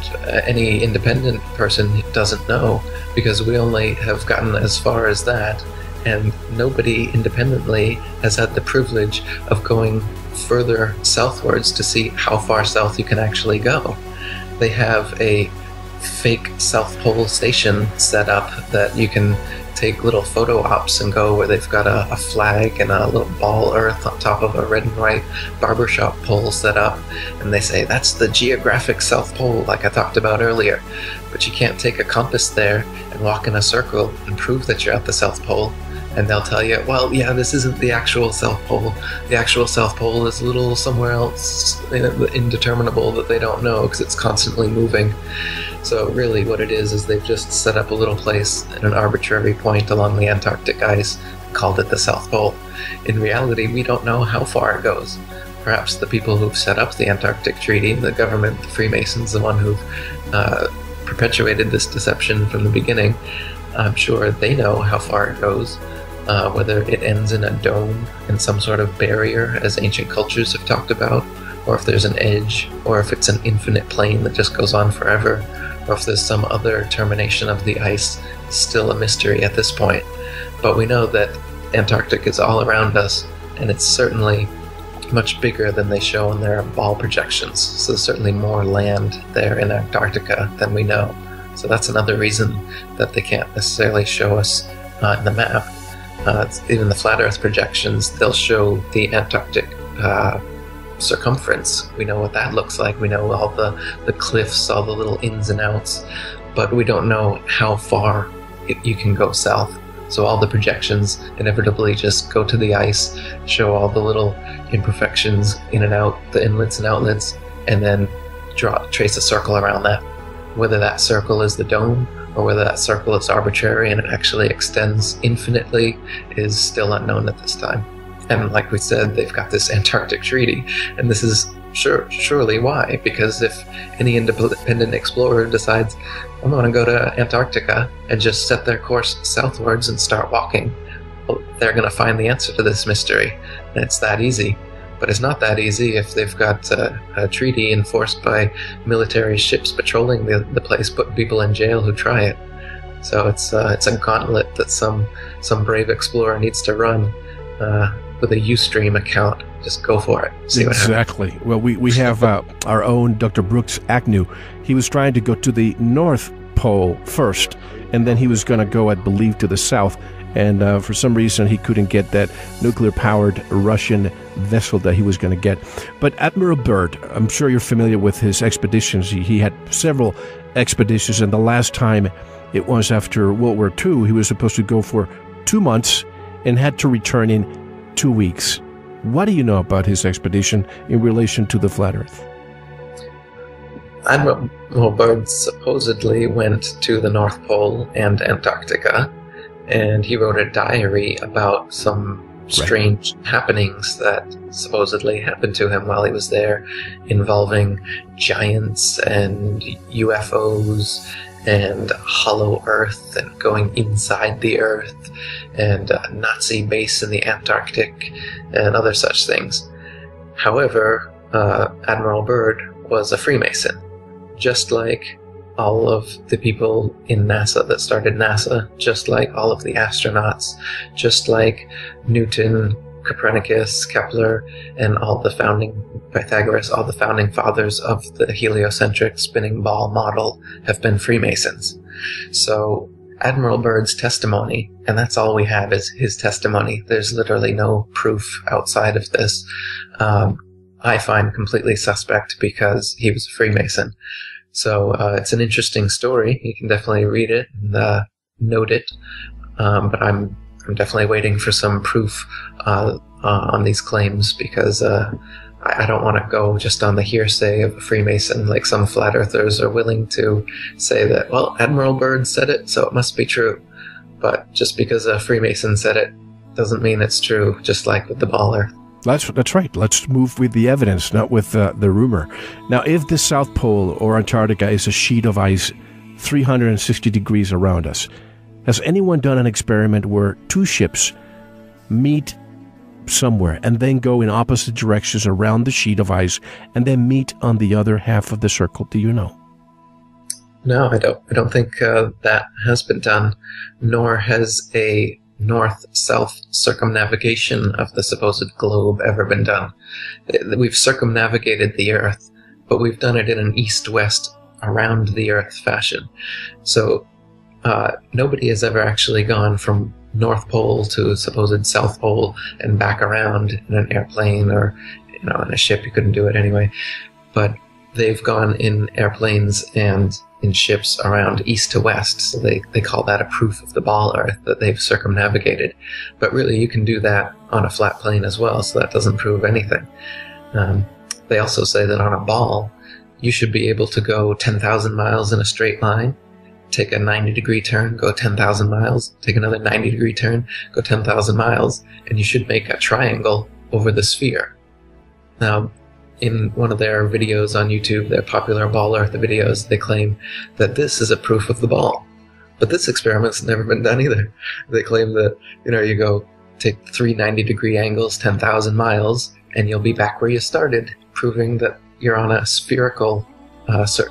[SPEAKER 5] any independent person doesn't know, because we only have gotten as far as that, and nobody independently has had the privilege of going further southwards to see how far south you can actually go. They have a fake South Pole station set up that you can take little photo ops and go where they've got a flag and a little ball earth on top of a red and white barbershop pole set up, and they say that's the geographic South Pole like I talked about earlier. But you can't take a compass there and walk in a circle and prove that you're at the South Pole, and they'll tell you, well, yeah, this isn't the actual South Pole. The actual South Pole is a little somewhere else, indeterminable, that they don't know because it's constantly moving. So really what it is they've just set up a little place at an arbitrary point along the Antarctic ice, called it the South Pole. In reality, we don't know how far it goes. Perhaps the people who've set up the Antarctic Treaty, the government, the Freemasons, the one who've perpetuated this deception from the beginning, I'm sure they know how far it goes, whether it ends in a dome, in some sort of barrier, as ancient cultures have talked about, or if there's an edge, or if it's an infinite plane that just goes on forever, or if there's some other termination of the ice. Still a mystery at this point. But we know that Antarctic is all around us, and it's certainly much bigger than they show in their ball projections. So there's certainly more land there in Antarctica than we know. So that's another reason that they can't necessarily show us in the map. Even the flat Earth projections, they'll show the Antarctic circumference. We know what that looks like. We know all the cliffs, all the little ins and outs, but we don't know how far you can go south. So all the projections inevitably just go to the ice, show all the little imperfections in and out, the inlets and outlets, and then trace a circle around that. Whether that circle is the dome, or whether that circle is arbitrary and it actually extends infinitely, is still unknown at this time. And like we said, they've got this Antarctic Treaty, and this is surely why, because if any independent explorer decides, I'm going to go to Antarctica, and just set their course southwards and start walking, well, they're going to find the answer to this mystery. And it's that easy. But it's not that easy if they've got a treaty enforced by military ships patrolling the place, putting people in jail who try it. So it's a gauntlet that some brave explorer needs to run with a Ustream account. Just go for it. See what happens.
[SPEAKER 4] Exactly. Well, we have our own Dr. Brooks Agnew. He was trying to go to the North Pole first, and then he was going to go, I believe, to the South. And for some reason, he couldn't get that nuclear-powered Russian vessel that he was going to get. But Admiral Byrd, I'm sure you're familiar with his expeditions. He had several expeditions, and the last time it was after World War II. He was supposed to go for 2 months and had to return in 2 weeks. What do you know about his expedition in relation to the flat Earth?
[SPEAKER 5] Admiral Byrd supposedly went to the North Pole and Antarctica, and he wrote a diary about some strange happenings that supposedly happened to him while he was there, involving giants and UFOs and hollow Earth and going inside the Earth and a Nazi base in the Antarctic and other such things. However, Admiral Byrd was a Freemason, just like all of the people in NASA that started NASA, just like all of the astronauts, just like Newton, Copernicus, Kepler, and all the founding Pythagoras, all the founding fathers of the heliocentric spinning ball model have been Freemasons. So Admiral Byrd's testimony, and that's all we have is his testimony. There's literally no proof outside of this. I find completely suspect because he was a Freemason. So it's an interesting story. You can definitely read it and note it, but I'm definitely waiting for some proof on these claims, because I don't want to go just on the hearsay of a Freemason, like some flat earthers are willing to say that, well, Admiral Byrd said it, so it must be true. But just because a Freemason said it doesn't mean it's true, just like with the ball Earth.
[SPEAKER 4] That's right. Let's move with the evidence, not with the rumor. Now, if the South Pole or Antarctica is a sheet of ice 360 degrees around us, has anyone done an experiment where two ships meet somewhere and then go in opposite directions around the sheet of ice and then meet on the other half of the circle? Do you know?
[SPEAKER 5] No, I don't think that has been done, nor has a north-south circumnavigation of the supposed globe ever been done. We've circumnavigated the Earth, but we've done it in an east-west, around the Earth fashion. So nobody has ever actually gone from North Pole to supposed South Pole and back around in an airplane or, in a ship. You couldn't do it anyway. But they've gone in airplanes and in ships around east to west. So they call that a proof of the ball Earth that they've circumnavigated. But really, you can do that on a flat plane as well, so that doesn't prove anything. They also say that on a ball, you should be able to go 10,000 miles in a straight line, take a 90-degree turn, go 10,000 miles, take another 90-degree turn, go 10,000 miles, and you should make a triangle over the sphere. Now, in one of their videos on YouTube, their popular ball Earth videos, they claim that this is a proof of the ball. But this experiment's never been done either. They claim that, you go take 3 90-degree angles, 10,000 miles, and you'll be back where you started, proving that you're on a spherical,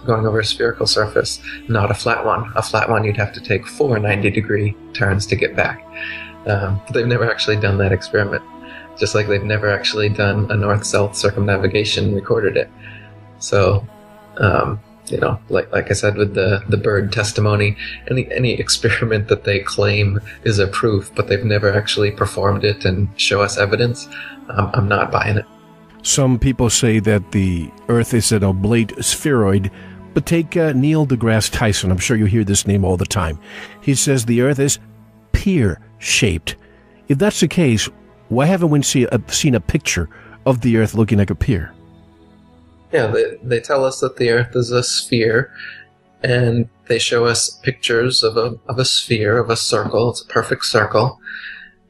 [SPEAKER 5] going over a spherical surface, not a flat one. A flat one, you'd have to take 4 90-degree turns to get back. But they've never actually done that experiment. Just like they've never actually done a north-south circumnavigation and recorded it. So, like I said with the bird testimony, any experiment that they claim is a proof, but they've never actually performed it and show us evidence, I'm not buying it.
[SPEAKER 4] Some people say that the Earth is an oblate spheroid, but take Neil deGrasse Tyson. I'm sure you hear this name all the time. He says the Earth is pear-shaped. If that's the case, why haven't we seen a picture of the Earth looking like a pear?
[SPEAKER 5] Yeah, they tell us that the Earth is a sphere, and they show us pictures of a sphere, of a circle. It's a perfect circle.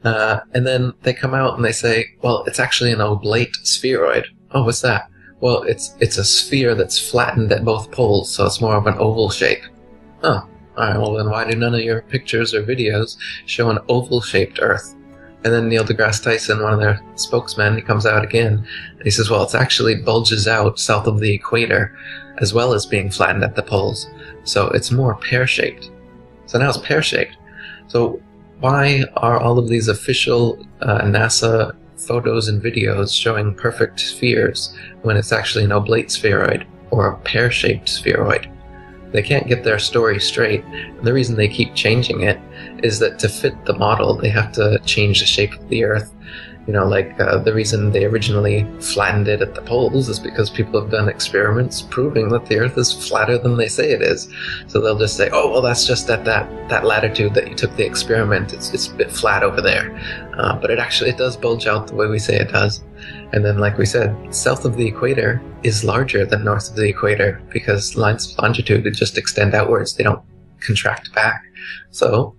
[SPEAKER 5] And then they come out and they say, well, it's actually an oblate spheroid. Oh, what's that? Well, it's a sphere that's flattened at both poles, so it's more of an oval shape. Oh, alright, well then why do none of your pictures or videos show an oval-shaped Earth? And then Neil deGrasse Tyson, one of their spokesmen, he comes out again, and he says, well, it actually bulges out south of the equator, as well as being flattened at the poles. So it's more pear-shaped. So now it's pear-shaped. So why are all of these official NASA photos and videos showing perfect spheres when it's actually an oblate spheroid, or a pear-shaped spheroid? They can't get their story straight. And the reason they keep changing it is that to fit the model, they have to change the shape of the Earth. The reason they originally flattened it at the poles is because people have done experiments proving that the Earth is flatter than they say it is. So they'll just say, oh, well, that's just at that latitude that you took the experiment. It's a bit flat over there. But it does bulge out the way we say it does. And then, like we said, south of the equator is larger than north of the equator because lines of longitude just extend outwards. They don't contract back. So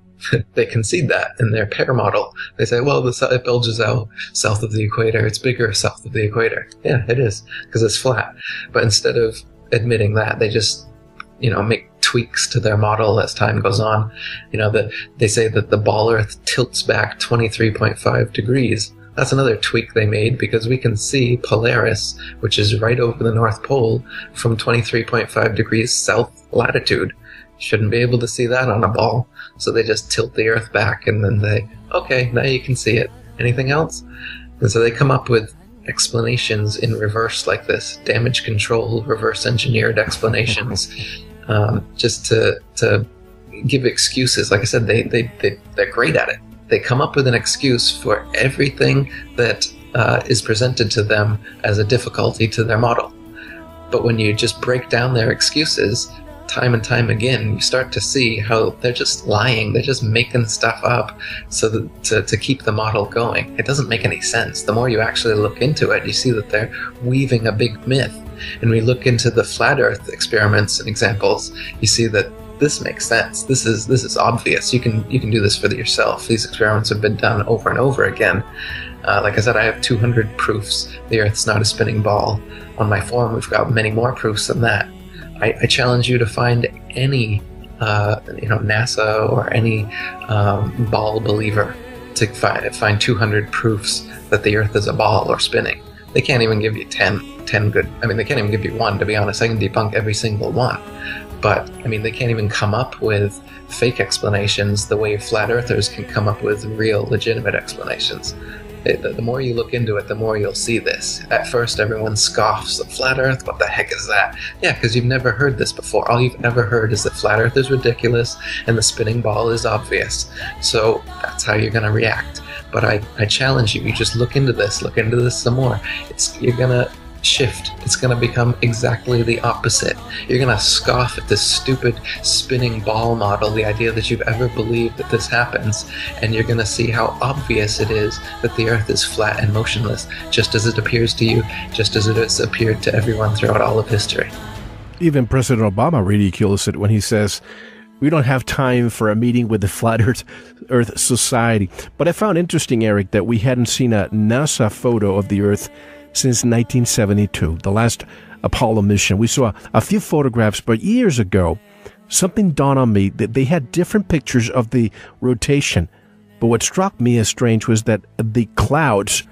[SPEAKER 5] they concede that in their pair model. They say, well, it bulges out south of the equator. It's bigger south of the equator. Yeah, it is, because it's flat. But instead of admitting that, they just, make tweaks to their model as time goes on. They say that the ball Earth tilts back 23.5 degrees. That's another tweak they made because we can see Polaris, which is right over the North Pole, from 23.5 degrees south latitude. Shouldn't be able to see that on a ball. So they just tilt the Earth back and then okay, now you can see it. Anything else? And so they come up with explanations in reverse like this, damage control, reverse engineered explanations, just to give excuses. Like I said, they're great at it. They come up with an excuse for everything that is presented to them as a difficulty to their model. But when you just break down their excuses, time and time again, you start to see how they're just lying. They're just making stuff up so that, to keep the model going. It doesn't make any sense. The more you actually look into it, you see that they're weaving a big myth. And when you look into the flat Earth experiments and examples, you see that this makes sense. This is obvious. You can do this for yourself. These experiments have been done over and over again. Like I said, I have 200 proofs the Earth's not a spinning ball. On my forum, we've got many more proofs than that. I challenge you to find any, NASA or any ball believer to find 200 proofs that the Earth is a ball or spinning. They can't even give you 10 good. I mean, they can't even give you one, to be honest. I can debunk every single one. But, I mean, they can't even come up with fake explanations the way flat earthers can come up with real, legitimate explanations. The more you look into it, the more you'll see this. At first, everyone scoffs at flat earth. What the heck is that? Yeah, because you've never heard this before. All you've ever heard is that flat earth is ridiculous and the spinning ball is obvious. So that's how you're going to react. But I challenge you, you just look into this some more. You're gonna shift. It's going to become exactly the opposite. You're going to scoff at this stupid spinning ball model, the idea that you've ever believed that this happens, and you're going to see how obvious it is that the Earth is flat and motionless, just as it appears to you, just as it has appeared to everyone throughout all of history.
[SPEAKER 4] Even President Obama ridicules it when he says, we don't have time for a meeting with the Flat Earth Society. But I found interesting, Eric, that we hadn't seen a NASA photo of the Earth since 1972, the last Apollo mission. We saw a few photographs, but years ago, something dawned on me that they had different pictures of the rotation. But what struck me as strange was that the clouds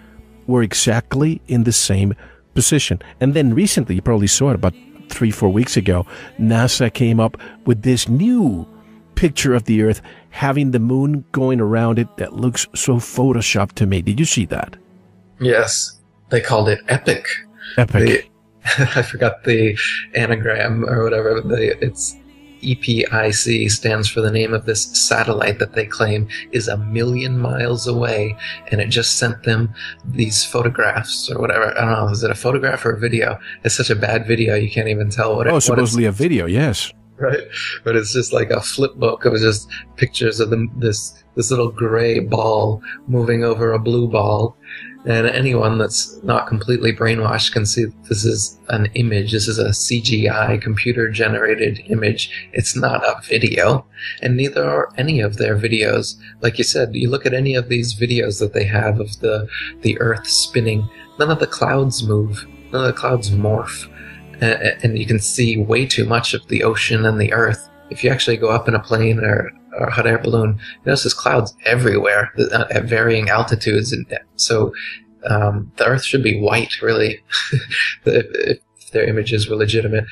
[SPEAKER 4] were exactly in the same position. And then recently, you probably saw it about 3-4 weeks ago, NASA came up with this new picture of the Earth having the moon going around it that looks so photoshopped to me. Did you see that?
[SPEAKER 5] Yes. They called it EPIC.
[SPEAKER 4] EPIC.
[SPEAKER 5] I forgot the anagram or whatever. It's EPIC stands for the name of this satellite that they claim is 1 million miles away, and it just sent them these photographs or whatever. I don't know, is it a photograph or a video? It's such a bad video you can't even tell what it is.
[SPEAKER 4] Oh, supposedly a video, yes.
[SPEAKER 5] Right, but it's just like a flip book of just pictures of this little gray ball moving over a blue ball. And anyone that's not completely brainwashed can see this is an image. This is a CGI, computer-generated image. It's not a video. And neither are any of their videos. Like you said, you look at any of these videos that they have of the Earth spinning, none of the clouds move. None of the clouds morph. And you can see way too much of the ocean and the Earth. If you actually go up in a plane or a hot air balloon, you notice there's clouds everywhere at varying altitudes. And so the Earth should be white, really, if their images were legitimate.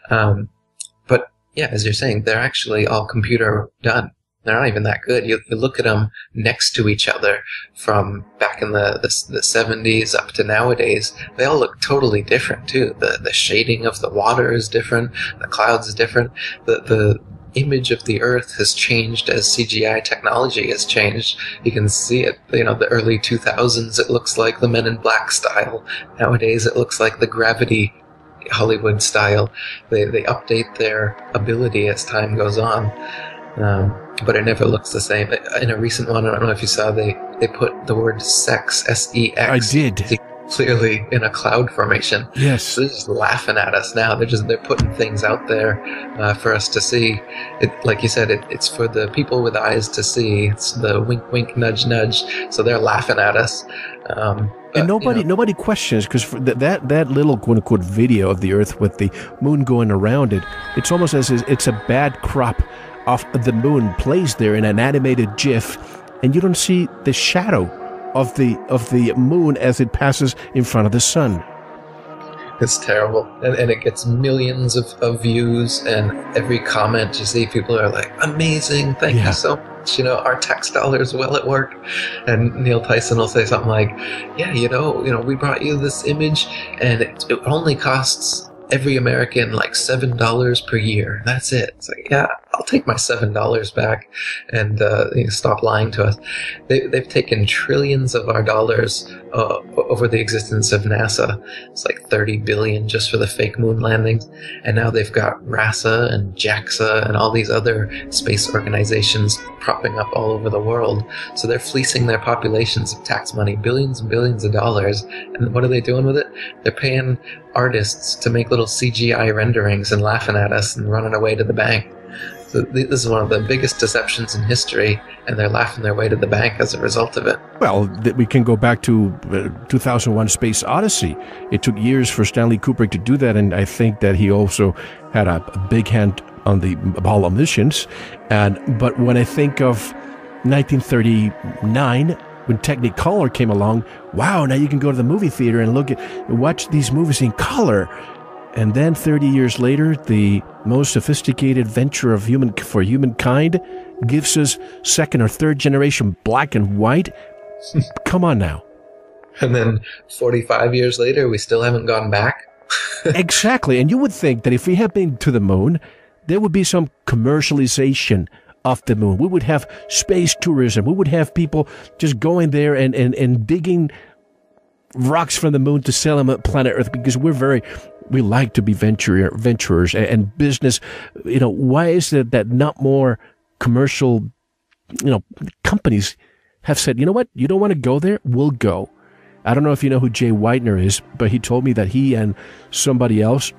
[SPEAKER 5] But yeah, as you're saying, they're actually all computer done. They're not even that good. You look at them next to each other from back in the 70s up to nowadays. They all look totally different too. The shading of the water is different. The clouds is different. The image of the Earth has changed as CGI technology has changed. You can see it. You know, the early 2000s, it looks like the Men in Black style. Nowadays, it looks like the Gravity Hollywood style. They update their ability as time goes on. But it never looks the same. In a recent one, I don't know if you saw, they put the word sex, S-E-X.
[SPEAKER 4] I did.
[SPEAKER 5] Clearly in a cloud formation.
[SPEAKER 4] Yes.
[SPEAKER 5] So they're just laughing at us now. They're putting things out there for us to see. Like you said, it's for the people with eyes to see. It's the wink, wink, nudge, nudge. So they're laughing at us.
[SPEAKER 4] And nobody questions, because that little quote-unquote video of the Earth with the moon going around it, it's almost as if it's a bad crop of the moon placed there in an animated GIF, and you don't see the shadow of the moon as it passes in front of the sun.
[SPEAKER 5] It's terrible. And it gets millions of views, and every comment you see, people are like, amazing, thank you so much. You know, our tax dollars well at work. And Neil Tyson will say something like, yeah, you know, we brought you this image, and it only costs every American like $7 per year. That's it. It's like, yeah, I'll take my $7 back, and stop lying to us. They've taken trillions of our dollars over the existence of NASA. It's like 30 billion just for the fake moon landings, and now they've got RASA and JAXA and all these other space organizations propping up all over the world. So they're fleecing their populations of tax money, billions and billions of dollars. And what are they doing with it? They're paying artists to make little CGI renderings and laughing at us and running away to the bank. So this is one of the biggest deceptions in history, and they're laughing their way to the bank as a result of it.
[SPEAKER 4] Well, we can go back to 2001 Space Odyssey. It took years for Stanley Kubrick to do that, and I think that he also had a big hand on the Apollo missions. But when I think of 1939, when Technicolor came along, wow, now you can go to the movie theater and watch these movies in color. And then 30 years later, the most sophisticated venture of humankind gives us second or third generation black and white. Come on now.
[SPEAKER 5] And then 45 years later, we still haven't gone back.
[SPEAKER 4] Exactly. And you would think that if we had been to the moon, there would be some commercialization of the moon. We would have space tourism. We would have people just going there and digging rocks from the moon to sell them at planet Earth because we like to be venturers and business. Why is it that not more commercial, companies have said, you know what, you don't want to go there? We'll go. I don't know if you know who Jay Whitener is, but he told me that he and somebody else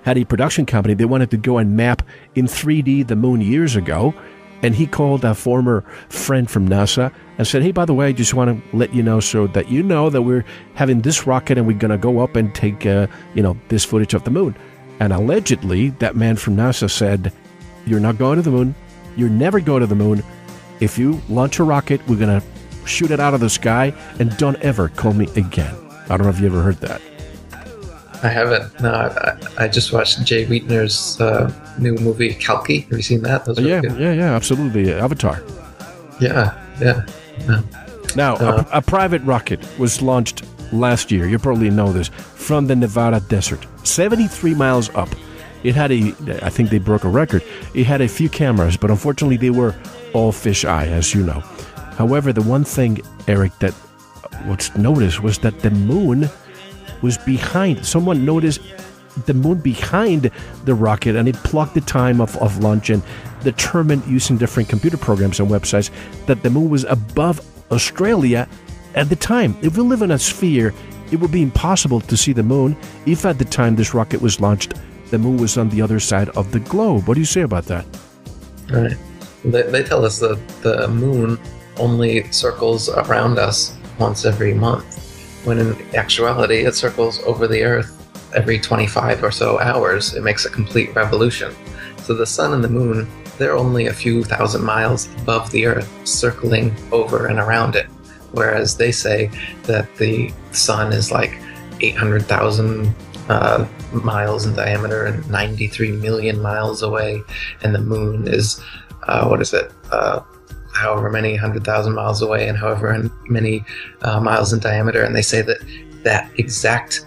[SPEAKER 4] had a production company. They wanted to go and map in 3D the moon years ago. And he called a former friend from NASA and said, hey, by the way, I just want to let you know so that you know that we're having this rocket and we're going to go up and take, this footage of the moon. And allegedly, that man from NASA said, you're not going to the moon. You're never going to the moon. If you launch a rocket, we're going to shoot it out of the sky and don't ever call me again. I don't know if you ever heard that.
[SPEAKER 5] I haven't. No, I just watched Jay Wheatner's new movie, Kalki. Have you seen that? That was really good.
[SPEAKER 4] Yeah, absolutely. Avatar.
[SPEAKER 5] Yeah.
[SPEAKER 4] Now, a private rocket was launched last year. You probably know this, from the Nevada desert, 73 miles up. It had I think they broke a record. It had a few cameras, but unfortunately they were all fisheye, as you know. However, the one thing, Eric, that was noticed was that the moon was behind. Someone noticed the moon behind the rocket, and it plugged the time of launch and determined using different computer programs and websites that the moon was above Australia at the time. If we live in a sphere, it would be impossible to see the moon if at the time this rocket was launched, the moon was on the other side of the globe. What do you say about that?
[SPEAKER 5] Right. They tell us that the moon only circles around us once every month, when in actuality it circles over the Earth every 25 or so hours. It makes a complete revolution. So the sun and the moon, they're only a few thousand miles above the Earth, circling over and around it. Whereas they say that the sun is like 800,000 miles in diameter and 93 million miles away, and the moon is, however many 100,000 miles away and however many miles in diameter. And they say that exact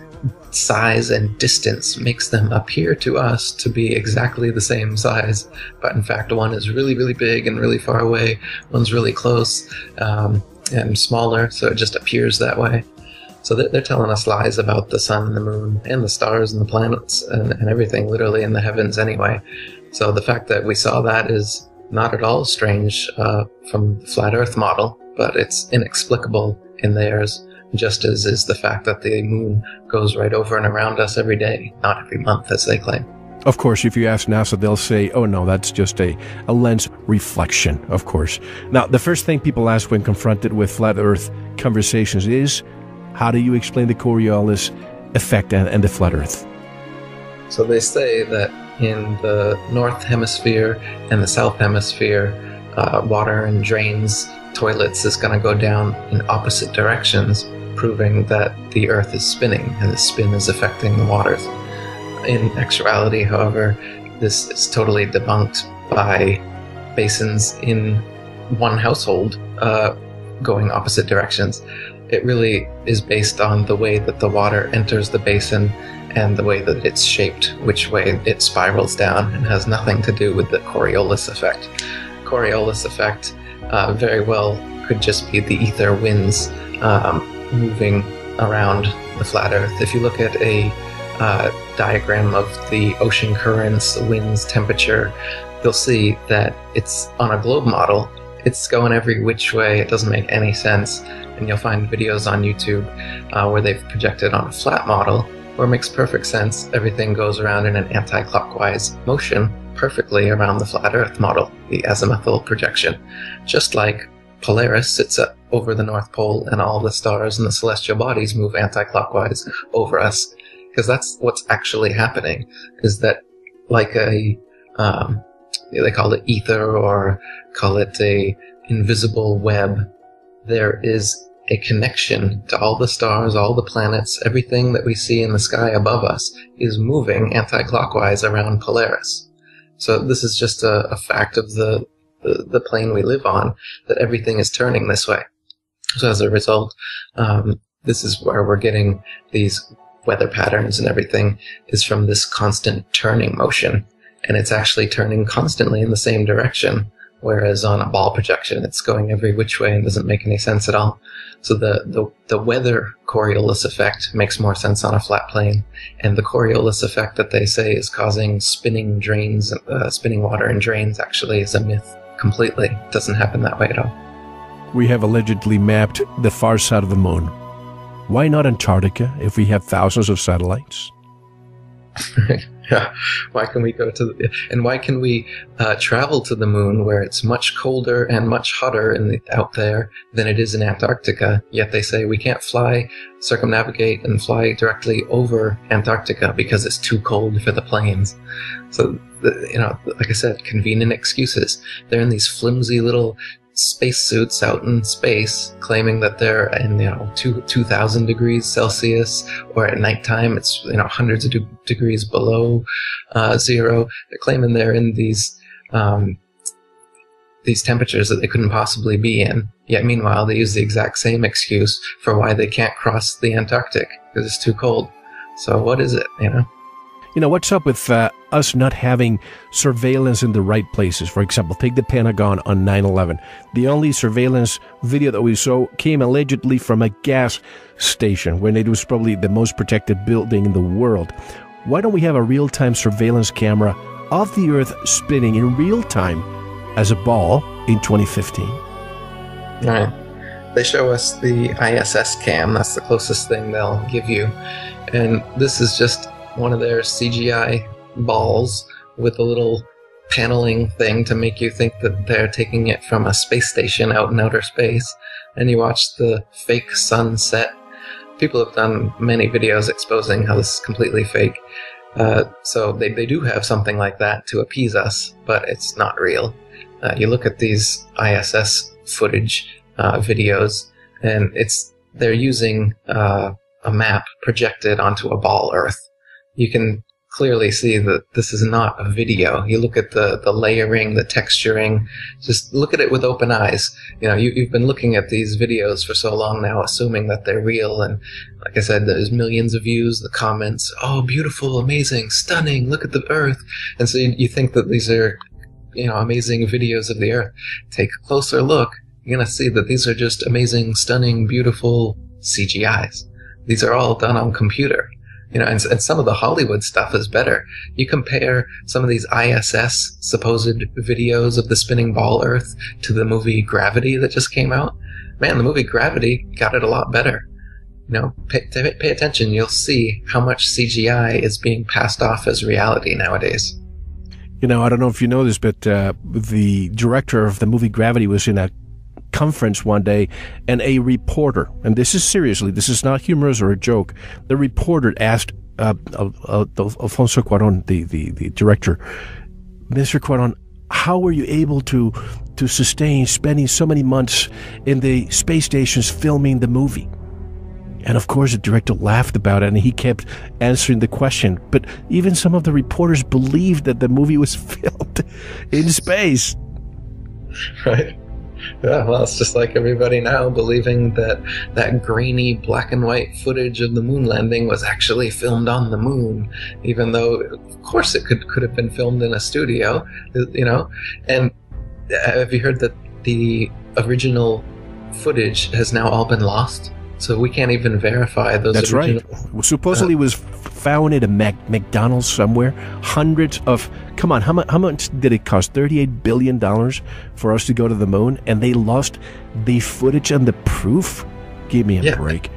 [SPEAKER 5] size and distance makes them appear to us to be exactly the same size, but in fact one is really, really big and really far away, one's really close and smaller, so it just appears that way. So they're telling us lies about the sun and the moon and the stars and the planets and everything literally in the heavens anyway. So the fact that we saw that is not at all strange from the flat Earth model, but it's inexplicable in theirs, just as is the fact that the moon goes right over and around us every day, not every month, as they claim.
[SPEAKER 4] Of course, if you ask NASA, they'll say, oh no, that's just a lens reflection, of course. Now, the first thing people ask when confronted with flat Earth conversations is, how do you explain the Coriolis effect and the flat Earth?
[SPEAKER 5] So they say that in the North Hemisphere and the South Hemisphere, water and drains, toilets is going to go down in opposite directions, proving that the Earth is spinning and the spin is affecting the waters. In actuality, however, this is totally debunked by basins in one household going opposite directions. It really is based on the way that the water enters the basin and the way that it's shaped, which way it spirals down, and has nothing to do with the Coriolis effect. Coriolis effect very well could just be the ether winds moving around the flat Earth. If you look at a diagram of the ocean currents, the winds, temperature, you'll see that it's on a globe model. It's going every which way. It doesn't make any sense. And you'll find videos on YouTube where they've projected on a flat model, where it makes perfect sense. Everything goes around in an anti-clockwise motion perfectly around the flat Earth model, the azimuthal projection. Just like Polaris sits over the North Pole and all the stars and the celestial bodies move anti-clockwise over us. Because that's what's actually happening, is that like a, they call it ether or call it a invisible web, there is a connection to all the stars, all the planets, everything that we see in the sky above us is moving anti-clockwise around Polaris. So this is just a fact of the plane we live on, that everything is turning this way. So as a result, this is where we're getting these weather patterns and everything, is from this constant turning motion. And it's actually turning constantly in the same direction, whereas on a ball projection, it's going every which way and doesn't make any sense at all. So the weather Coriolis effect makes more sense on a flat plane. And the Coriolis effect that they say is causing spinning drains, spinning water in drains, actually is a myth completely. It doesn't happen that way at all.
[SPEAKER 4] We have allegedly mapped the far side of the moon. Why not Antarctica if we have thousands of satellites?
[SPEAKER 5] Yeah. Why can we go to and why can we travel to the moon where it's much colder and much hotter out there than it is in Antarctica? Yet they say we can't circumnavigate and fly directly over Antarctica because it's too cold for the planes. So, like I said, convenient excuses. They're in these flimsy little spacesuits out in space, claiming that they're in 2,000 degrees Celsius, or at nighttime it's hundreds of degrees below zero. They're claiming they're in these temperatures that they couldn't possibly be in. Yet meanwhile, they use the exact same excuse for why they can't cross the Antarctic, because it's too cold. So what is it?
[SPEAKER 4] What's up with us not having surveillance in the right places? For example, take the Pentagon on 9/11. The only surveillance video that we saw came allegedly from a gas station, when it was probably the most protected building in the world. Why don't we have a real-time surveillance camera of the Earth spinning in real time as a ball in 2015?
[SPEAKER 5] Right. They show us the ISS cam. That's the closest thing they'll give you. And this is just one of their CGI balls with a little paneling thing to make you think that they're taking it from a space station out in outer space. And you watch the fake sunset. People have done many videos exposing how this is completely fake. So they do have something like that to appease us, but it's not real. You look at these ISS footage videos, and they're using a map projected onto a ball Earth. You can clearly see that this is not a video. You look at the layering, the texturing, just look at it with open eyes. You've been looking at these videos for so long now, assuming that they're real, and like I said, there's millions of views, the comments, oh, beautiful, amazing, stunning, look at the Earth. And so you think that these are, amazing videos of the Earth. Take a closer look, you're going to see that these are just amazing, stunning, beautiful CGIs. These are all done on computer. And some of the Hollywood stuff is better. You compare some of these ISS supposed videos of the spinning ball Earth to the movie Gravity that just came out. Man, the movie Gravity got it a lot better. Pay attention. You'll see how much CGI is being passed off as reality nowadays.
[SPEAKER 4] I don't know if you know this, but the director of the movie Gravity was in a conference one day, and a reporter, and this is seriously, this is not humorous or a joke, the reporter asked Alfonso Cuarón, the director, Mr. Cuarón, how were you able to sustain spending so many months in the space stations filming the movie? And of course the director laughed about it, and he kept answering the question, but even some of the reporters believed that the movie was filmed in space.
[SPEAKER 5] Right. Yeah, well, it's just like everybody now believing that grainy black and white footage of the moon landing was actually filmed on the moon, even though, of course, it could have been filmed in a studio, And have you heard that the original footage has now all been lost? So we can't even verify those.
[SPEAKER 4] That's original. Right. Supposedly was found at a McDonald's somewhere. Hundreds of... Come on, how much did it cost? $38 billion for us to go to the moon, and they lost the footage and the proof? Give me a break.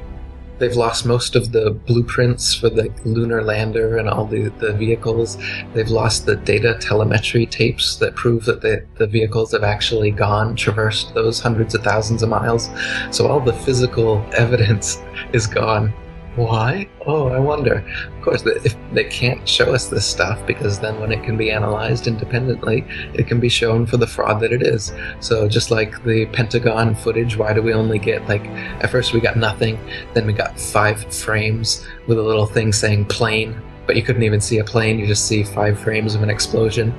[SPEAKER 5] They've lost most of the blueprints for the lunar lander and all the vehicles. They've lost the data telemetry tapes that prove that the vehicles have actually traversed those hundreds of thousands of miles. So all the physical evidence is gone. Why? Oh, I wonder. Of course, if they can't show us this stuff, because then when it can be analyzed independently, it can be shown for the fraud that it is. So just like the Pentagon footage, why do we only get, at first we got nothing, then we got 5 frames with a little thing saying plane, but you couldn't even see a plane, you just see 5 frames of an explosion.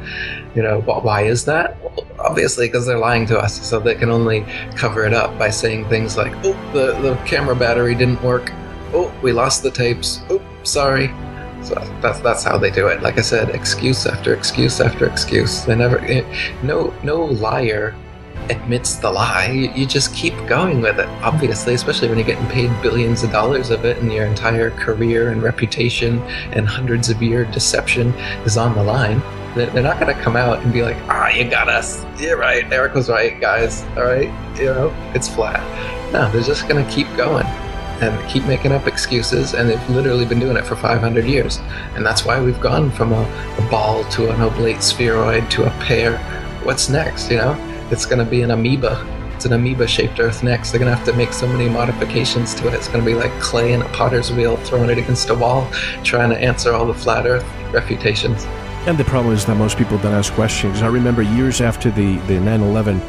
[SPEAKER 5] Why is that? Well, obviously because they're lying to us, so they can only cover it up by saying things like, oh, the camera battery didn't work. Oh, we lost the tapes. Oh, sorry. So that's how they do it. Like I said, excuse after excuse after excuse. They never. No liar admits the lie, you just keep going with it, obviously, especially when you're getting paid billions of dollars of it and your entire career and reputation and hundreds of year deception is on the line. They're not going to come out and be like, you got us. You're right. Eric was right, guys. All right. It's flat. No, they're just going to keep going and keep making up excuses. And they've literally been doing it for 500 years. And that's why we've gone from a ball to an oblate spheroid to a pear. What's next? It's going to be an amoeba. It's an amoeba-shaped Earth next. They're going to have to make so many modifications to it. It's going to be like clay in a potter's wheel, throwing it against a wall, trying to answer all the flat Earth refutations.
[SPEAKER 4] And the problem is that most people don't ask questions. I remember years after the 9/11,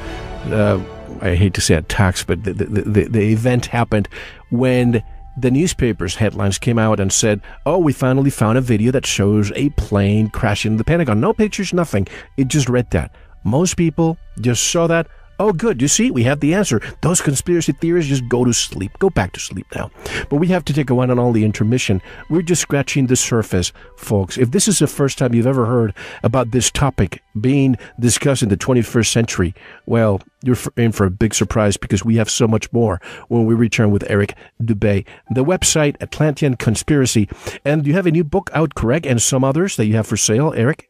[SPEAKER 4] I hate to say attacks, but the event happened when the newspapers' headlines came out and said, we finally found a video that shows a plane crashing into the Pentagon. No pictures, nothing. It just read that. Most people just saw that. Oh, good. You see, we have the answer. Those conspiracy theories just go to sleep. Go back to sleep now. But we have to take a one and only intermission. We're just scratching the surface, folks. If this is the first time you've ever heard about this topic being discussed in the 21st century, well, you're in for a big surprise because we have so much more when we return with Eric Dubay. The website, Atlantean Conspiracy. And you have a new book out, correct? And some others that you have for sale, Eric?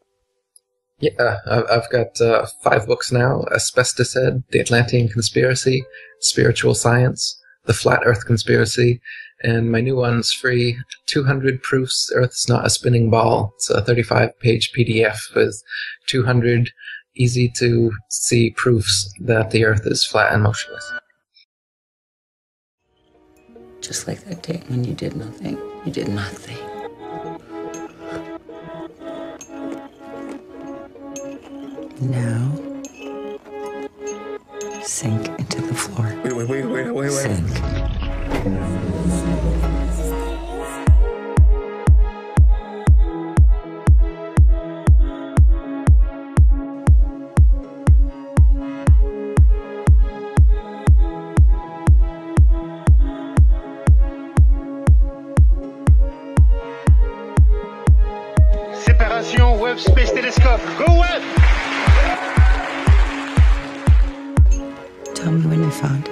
[SPEAKER 5] Yeah, I've got 5 books now: Asbestos-Head, The Atlantean Conspiracy, Spiritual Science, The Flat Earth Conspiracy, and my new one's free, 200 Proofs Earth's Not a Spinning Ball. It's a 35-page PDF with 200 easy-to-see proofs that the Earth is flat and motionless.
[SPEAKER 1] Just like that day when you did nothing. You did nothing. Now, sink into the floor. Wait. Sink.
[SPEAKER 2] Séparation web space télescope. Go web!
[SPEAKER 1] Tell me when you found it.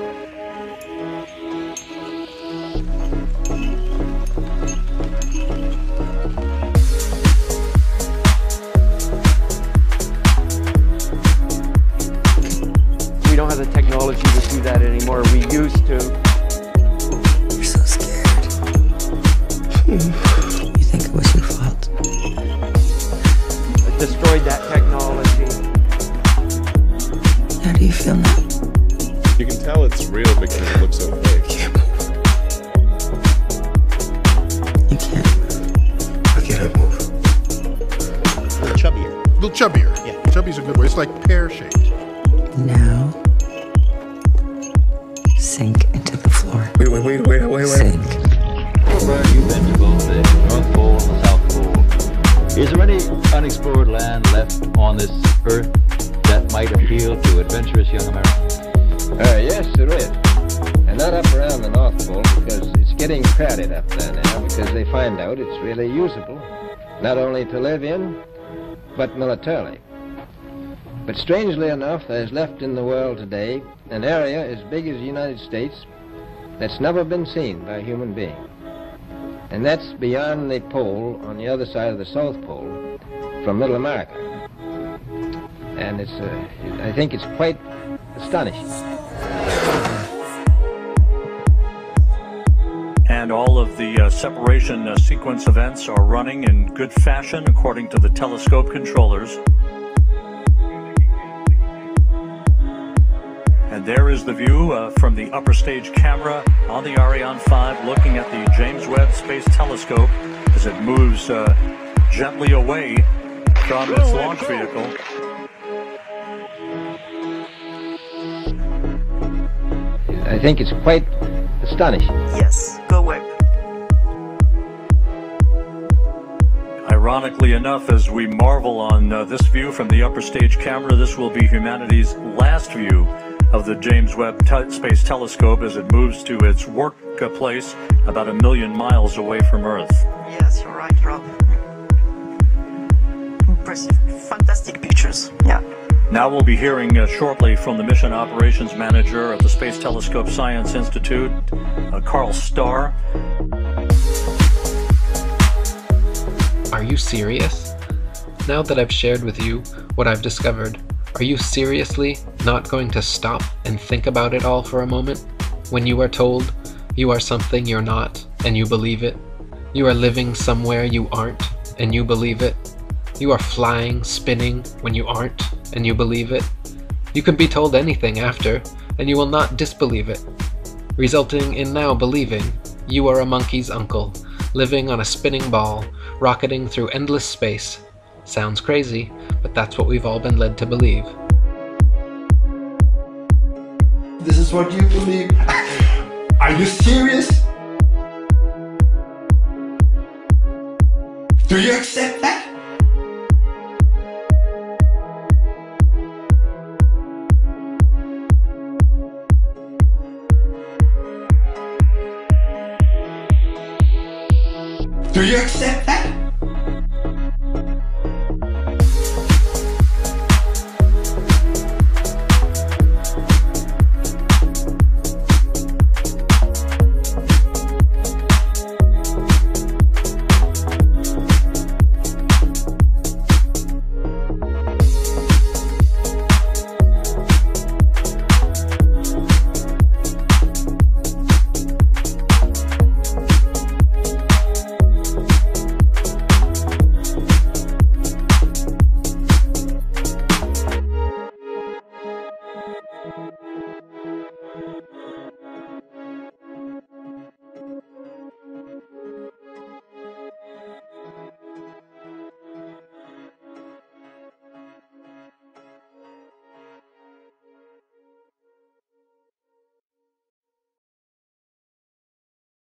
[SPEAKER 6] We don't have the technology to do that anymore. We used to.
[SPEAKER 1] You're so scared. You think it was your fault?
[SPEAKER 6] It destroyed that technology.
[SPEAKER 1] How do you feel now?
[SPEAKER 7] You can tell it's real because it looks so fake.
[SPEAKER 1] You can't move.
[SPEAKER 8] I can't move.
[SPEAKER 7] A little chubbier.
[SPEAKER 8] A little chubbier.
[SPEAKER 7] Yeah.
[SPEAKER 8] Chubby's a good word. It's like pear-shaped.
[SPEAKER 1] Now, sink into the floor.
[SPEAKER 8] Wait.
[SPEAKER 1] Sink.
[SPEAKER 9] You've been to both the North Pole and the South Pole. Is there any unexplored land left on this Earth that might appeal to adventurous young Americans?
[SPEAKER 10] Yes, there is. And not up around the North Pole, because it's getting crowded up there now, because they find out it's really usable, not only to live in, but militarily. But strangely enough, there's left in the world today an area as big as the United States that's never been seen by a human being. And that's beyond the pole, on the other side of the South Pole, from Middle America. And I think it's quite astonishing.
[SPEAKER 11] And all of the separation sequence events are running in good fashion according to the telescope controllers. And there is the view from the upper stage camera on the Ariane 5 looking at the James Webb Space Telescope as it moves gently away from its launch vehicle.
[SPEAKER 10] I think it's quite astonishing.
[SPEAKER 12] Yes, go Webb.
[SPEAKER 11] Ironically enough, as we marvel on this view from the upper stage camera, this will be humanity's last view of the James Webb Space Telescope as it moves to its workplace about 1 million miles away from Earth.
[SPEAKER 12] Yes, you're right, Rob. Impressive. Fantastic pictures. Yeah.
[SPEAKER 11] Now we'll be hearing shortly from the Mission Operations Manager at the Space Telescope Science Institute, Carl Starr.
[SPEAKER 12] Are you serious? Now that I've shared with you what I've discovered, are you seriously not going to stop and think about it all for a moment? When you are told you are something you're not, and you believe it. You are living somewhere you aren't, and you believe it. You are flying, spinning, when you aren't, and you believe it. You can be told anything after, and you will not disbelieve it, resulting in now believing you are a monkey's uncle, living on a spinning ball, rocketing through endless space. Sounds crazy, but that's what we've all been led to believe.
[SPEAKER 13] This is what you believe? Are you serious? Do you accept that? Do you accept that?